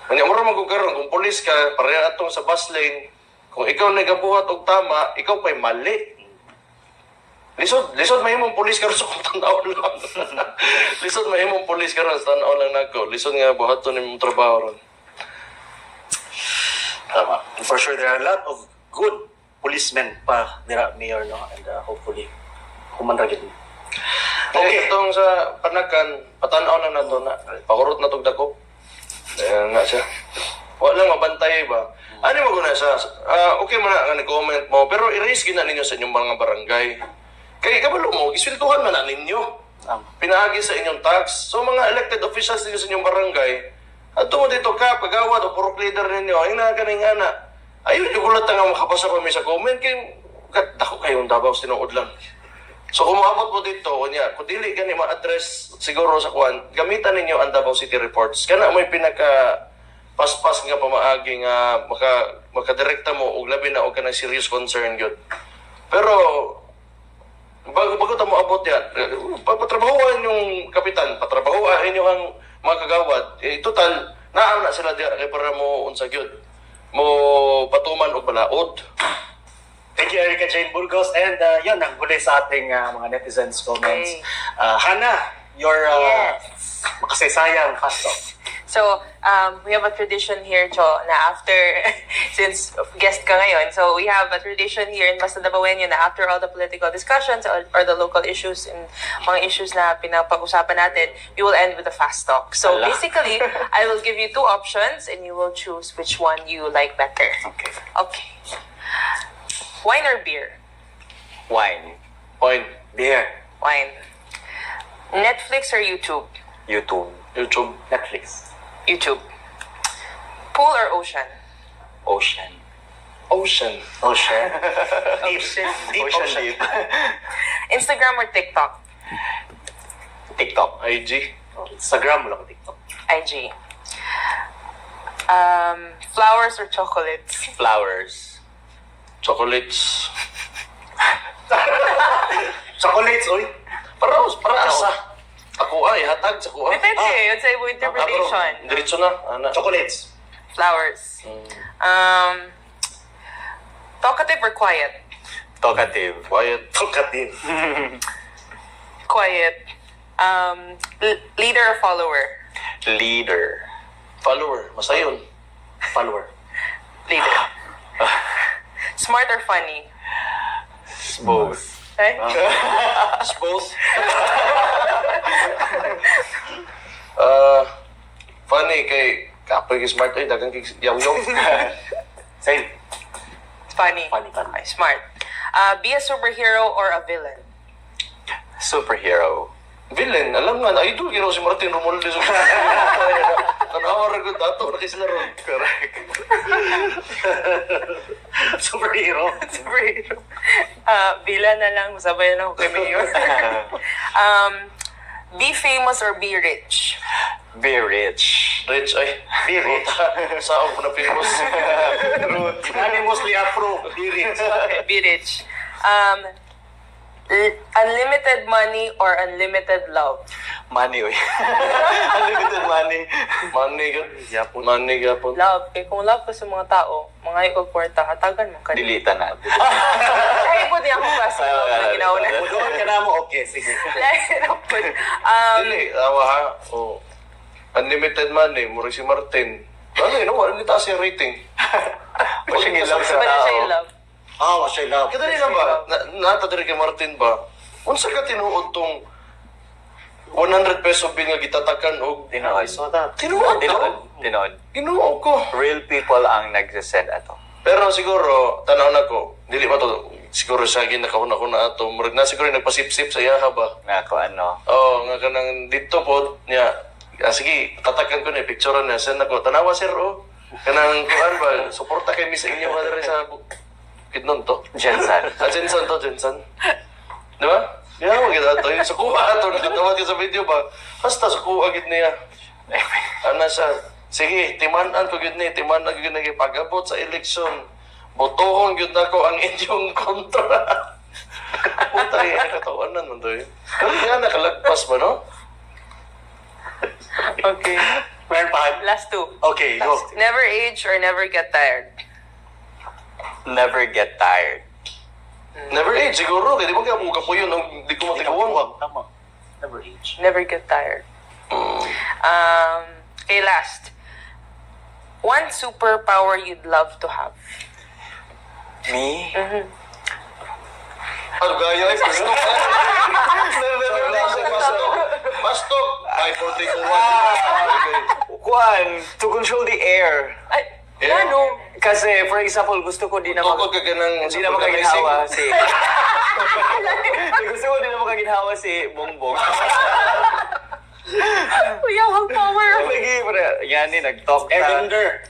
Kanya mo rin magkukaroon, kung polis ka, pareha atong sa bus lane, kung ikaw nagabuhat og tama, ikaw pa'y mali. Lisod mahimong polis karon sa tanaw lang. Lisod mahimong polis karon sa tanaw lang nako. Lisod nga buhaton nimong trabaho ron. Tama. For sure, there are a lot of good policemen pa dira, Mayor, no? And hopefully, humanragit mo. Okay, itong sa Panakan, patanaw lang nato na. Pakurot na tog dakop. Ayan nga siya. Wala mabantay ba? Ano mo guna sa okay man nga nag-comment mo, pero i-raise gina ninyo sa inyong mga barangay. Kaya kabalo mo, isweldohan man na ninyo. Pinaagi sa inyong tax. So mga elected officials ninyo sa inyong barangay, at mo dito ka, pagawad o purok leader ninyo, ay nakaning ana. Ayun, yung gulat nga makapasa pa may sa comment, kaya dako kayong Davao, tinuod lang. So kung maabot mo dito, kung dili ka ni ma-address siguro sa kuwan, gamitan ninyo ang Davao City Reports. Kana may paspas nga pamaagi nga makadirekta mo og labi na og kanang serious concern gyud. Pero bago ta mo abot yan, patrabahuan yung kapitan, patrabahuan inyo ang mga kagawad. Total naa na sila diha para mo unsa gyud. Mo patuman og balaod. Thank you, Erica Jane Burgos. And yan, ang huli sa ating mga netizens comments. Hannah, your makasaysayang pasto. So, we have a tradition here, Cho, na after, since guest ka ngayon, so we have a tradition here in Basta Dabawenyo na after all the political discussions or the local issues and mga issues na pinapag-usapan natin, we will end with a fast talk. So, basically, I will give you two options and you will choose which one you like better. Okay. Wine or beer? Wine. Beer. Wine. Netflix or YouTube? YouTube. Netflix. YouTube. Pool or ocean? Ocean. Ocean. Deep ocean. Instagram or TikTok? TikTok. IG. Instagram, wala ko TikTok. IG. Flowers or chocolates? Flowers. Chocolates. Chocolates, oy. Para asa. Ako ay hatag sa kuha. Depende. Yun sa ibang interpretation. Diretso na. Ana. Chocolates. Flowers. Talkative or quiet? Talkative. Quiet. Talkative. Quiet. Leader or follower? Leader. Follower. Masayon. Follower. Leader. Smart or funny? Both. Okay? Both. Funny kay kapoy kay smart ay dagang kay yaw-yaw. Same. Funny. Funny. Okay, smart. Be a superhero or a villain? Superhero. Villain, alam nga, idol ginawa si Martin Romualdez. Tanawa rin ko dato, nakisila ron. Correct. Superhero. Superhero. Villain na lang. Masabay na ako kay Mayor. Be famous or be rich? Be rich. Rich ay. Be rich. Saan ko na famous? Mostly afro. Be rich. Okay, be rich. Unlimited money or unlimited love? Money, oy. Unlimited money. Money gan. Money gapon. Love. Kaya kung love ka sa mga tao, mga ikagporta, hatagan mo ka. Dilitan na. Ay, po din ako kasi love na ginauna. Doon ka na mo, okay, sige. Dili, awa ha. Oh. Unlimited money, mura si Martin. Ano yun, wala nita siya rating. Kasi ngilaw sa Pwede siya tao. yung love. Siya love. Kita rin na ba? Natadiri kay Martin ba? Unsa ka tinuod tong 100 peso bill nga gitatakan og Tinood. So that. tinuod Tinood. ko? Tinood. Ginuo ko. Real people ang nagsasend ato. Pero siguro, tanaw na ko, dili ba to, siguro siya ginakahuna-huna ato, murag na siguro nagpasip-sip sa iya ba? Nga ko ano. Oo, nga kanang dito po, niya, sige, tatakan ko na, picture na, send ako, tanawa sir, kanang kuhan ba, suporta kay Miss inyo ba rin sa kidnon to? Jensen. Jensen to, Jensen. Di ba? Di ba, maganda to, yung sukuha ato, nakatawad ka sa video ba, hasta sukuha gid niya. Ano siya, sige, timanan ko gid ni, timanan ko gid ni, pag-abot sa eleksyon, botohon gid nako ang inyong kontra. Puta rin, nakatawanan mo to eh. Pero nga nakalagpas ba, no? Okay. Meron pa. Last two. Okay, go. Never age or never get tired? Never get tired. Never age, siguro. Kaya di ba kaya buka po yun, hindi ko matiguan. Tama. Never age. Never get tired. Okay, last. One superpower you'd love to have? Me? Ano gaya ay pastok? Pastok! Ay, 4-3-2-1. Juan, to control the air. Ay, Yeah. ano? Kasi, for example, gusto ko di na Tukod ka ganang... hindi na makaginhawa si... gusto ko di na makaginhawa si Bongbong. Kuya, wag power. Lagi, yan ni, nag-talk na. Airbender.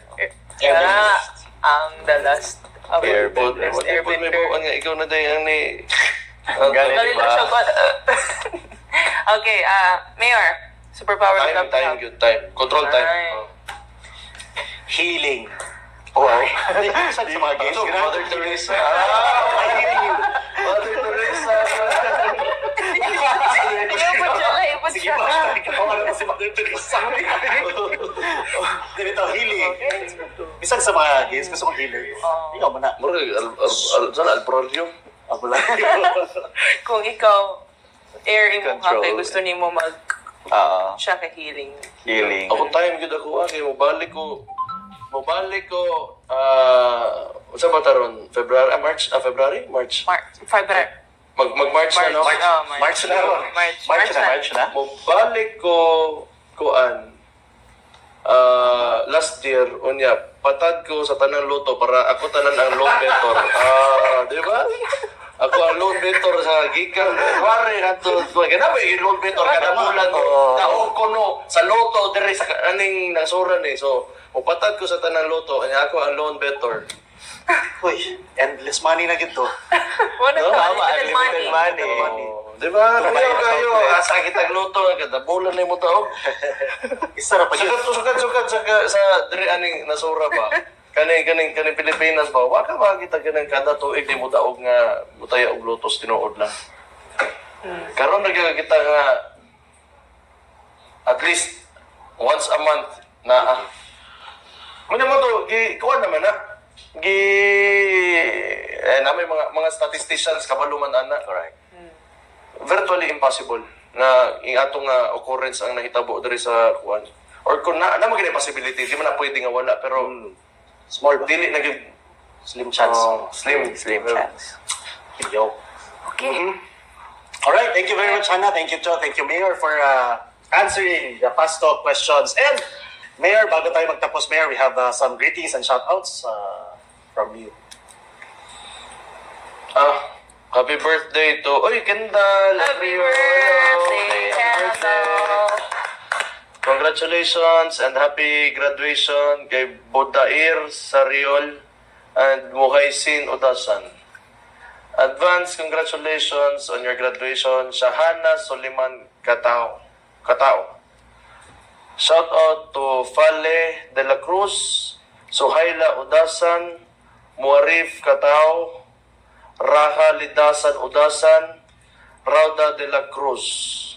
Ang the last of Airbud. the best Airbud may buwan nga. Ikaw na dahil ang ni... Galing, Dali di lang siya ba? ko. Okay, Mayor, superpower you'd love to Time, have? good time. Control time. Ay. Healing. Wow. Saan sa mga games? Ito, Mother Teresa. Mother Teresa. Ipot siya lang, ipot Sige siya. ba? Ikaw alam mo si Mother Teresa. Ganito, healing. Isang sa mga games, gusto kong healer. Ikaw mo na. Murag, saan alprolyo? Ako lang. Kung ikaw, air imo ka, Control. kay gusto ni mo mag Oo. siya ka healing. Healing. Ako time good ako kay mabalik ko, sa bataron, March? February? March. February. Mag-March na, no? March na ron. March na. Mabalik ko, kuan, last year, unya, patad ko sa tanang loto para ako tanan ang loan mentor. Di ba? Ako ang loan mentor sa gikan. Wari ato, kana ba yung loan mentor kada bulan taon ko no sa loto dire sa aning nasuran eh. So, mupatad ko sa tanang loto, kanya ako ang loan mentor. Uy, endless money na gito. Wala No, ka, tama, unlimited money. money. Di ba? Kuya kayo, asa kitang loto kada bulan na mo taog. Isa na pa yun. Sukat sa dire aning nasura ba. kaning Pilipinas ba, wa ka ba kita kanang kada tuig ni mo daog nga mutaya og lutos tinuod lang. Karon kita nga at least once a month na Muna mo to, kuha naman na. Na may mga statisticians kabaluman ana. Correct. Virtually impossible na atong occurrence ang nahitabo diri sa kuan. Or kung na maging possibility, di man na pwede nga wala pero Small ba? dili na gyud Slim chance. slim Chance. Yo. Okay. Alright, thank you very much, Hannah. Thank you, Cho. Thank you, Mayor, for answering the past talk questions. And, Mayor, bago tayo magtapos, Mayor, we have some greetings and shoutouts from you. Happy birthday to Kendall. Happy birthday, Kendall. Congratulations and happy graduation kay Bodair Sariol and Muhaysin Udasan. Advance congratulations on your graduation, Shahana Soliman Katao. Shout out to Fale de la Cruz, Suhaila Udasan, Muarif Katao, Raha Lidasan Udasan, Rauda de la Cruz.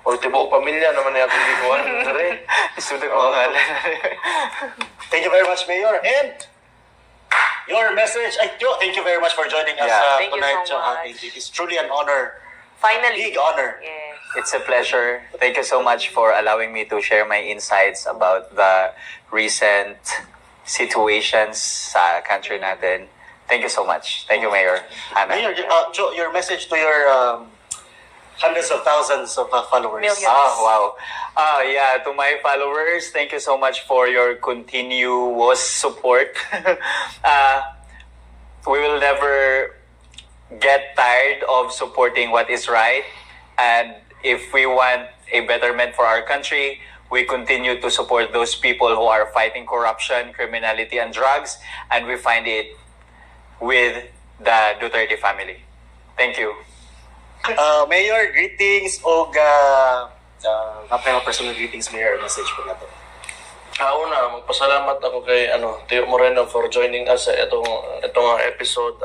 O tibuok pamilya naman niya kung gikuan. Thank you very much, Mayor. And your message, Cho, thank you very much for joining us Thank you tonight, so Cho. much. It is truly an honor, Finally. big honor. Yes. It's a pleasure. Thank you so much for allowing me to share my insights about the recent situations sa country natin. Thank you so much. Thank you, Mayor. Hannah. Mayor, Cho, your message to your hundreds of thousands of followers. Millions. Wow. Yeah, to my followers, thank you so much for your continuous support. We will never get tired of supporting what is right. And if we want a betterment for our country, we continue to support those people who are fighting corruption, criminality, and drugs. And we find it with the Duterte family. Thank you. Mayor, greetings o mga personal greetings, Mayor, message po natin. Una, magpasalamat ako kay Tio Moreno for joining us sa itong episode.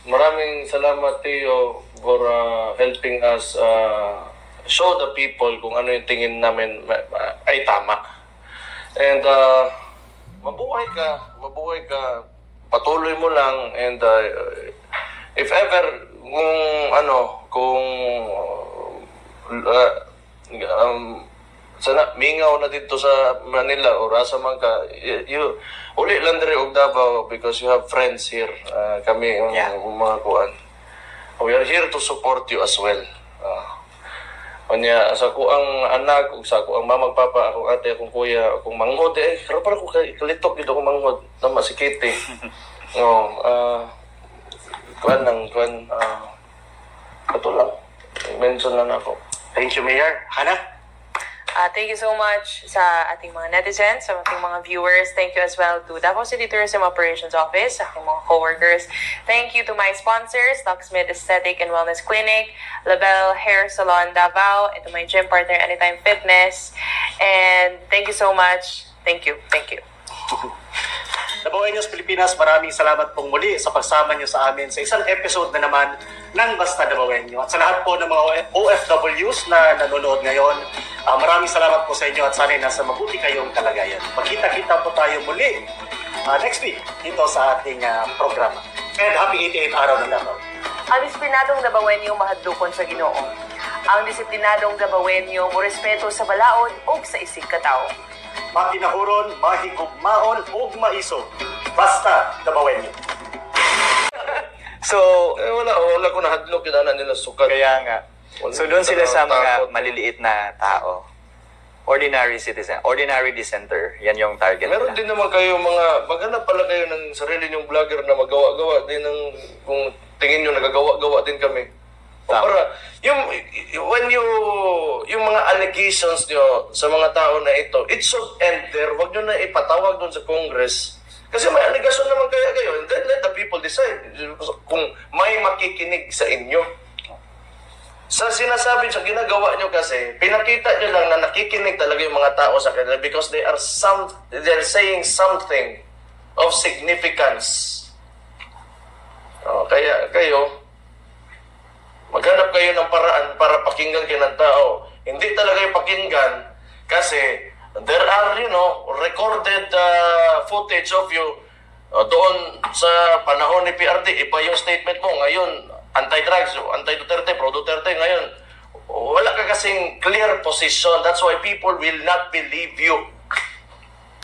Maraming salamat, Tio, for helping us show the people kung ano yung tingin namin ay tama. And mabuhay ka, patuloy mo lang, and if ever sana mingaw na dito sa Manila o asa man ka, uli lang diri og Davao because you have friends here. Kami mga kuan. We are here to support you as well. Onya sa ko ang anak ug sa ko ang mama papa, akong ate, akong kuya, akong manghod pero para ko kalitok dito akong manghod tama si Kitty. Ito lang. Mention lang ako. Thank you, Mayor. Hannah? Thank you so much sa ating mga netizens, sa ating mga viewers. Thank you as well to Davao City Tourism Operations Office, sa aking mga co-workers. Thank you to my sponsors, Locksmith Aesthetic and Wellness Clinic, Label Hair Salon Davao, and to my gym partner, Anytime Fitness. And thank you so much. Thank you. Dabawenyos Pilipinas, maraming salamat pong muli sa pagsama niyo sa amin sa isang episode na naman ng Basta Dabawenyo. At sa lahat po ng mga OFWs na nanonood ngayon, maraming salamat po sa inyo at sana'y nasa mabuti kayong kalagayan. Magkita-kita po tayo muli next week dito sa ating programa. And happy 88th araw ng Davao. Ang disiplinadong Dabawenyo mahadlokon sa Ginoo. Ang disiplinadong Dabawenyo mo respeto sa balaod ug sa isig katao. Matinahuron, mahigugmaon, ug maiso. Basta Dabawenyo. So, wala ko nahadlok yun na nila sukat. kaya nga. So, doon sila sa mga maliliit na tao. Ordinary citizen. Ordinary dissenter. Yan yung target Meron nila. din naman kayo maghanap pala kayo ng sarili niyong vlogger na magawa-gawa din ng, kung tingin nyo nagagawa-gawa din kami. O para, yung mga allegations nyo sa mga tao na ito, it should end there. Huwag nyo na ipatawag doon sa Congress. Kasi may allegation naman kayo, and then let the people decide kung may makikinig sa inyo. Sa sinasabi, sa ginagawa nyo kasi, pinakita nyo lang na nakikinig talaga yung mga tao sa kanila because they're saying something of significance. Kaya kayo, maghanap kayo ng paraan para pakinggan kayo ng tao. Hindi talaga yung pakinggan kasi there are, recorded footage of you doon sa panahon ni PRD. Iba yung statement mo. Ngayon, anti-drugs, anti-Duterte, pro-Duterte. Ngayon, wala ka kasing clear position. That's why people will not believe you.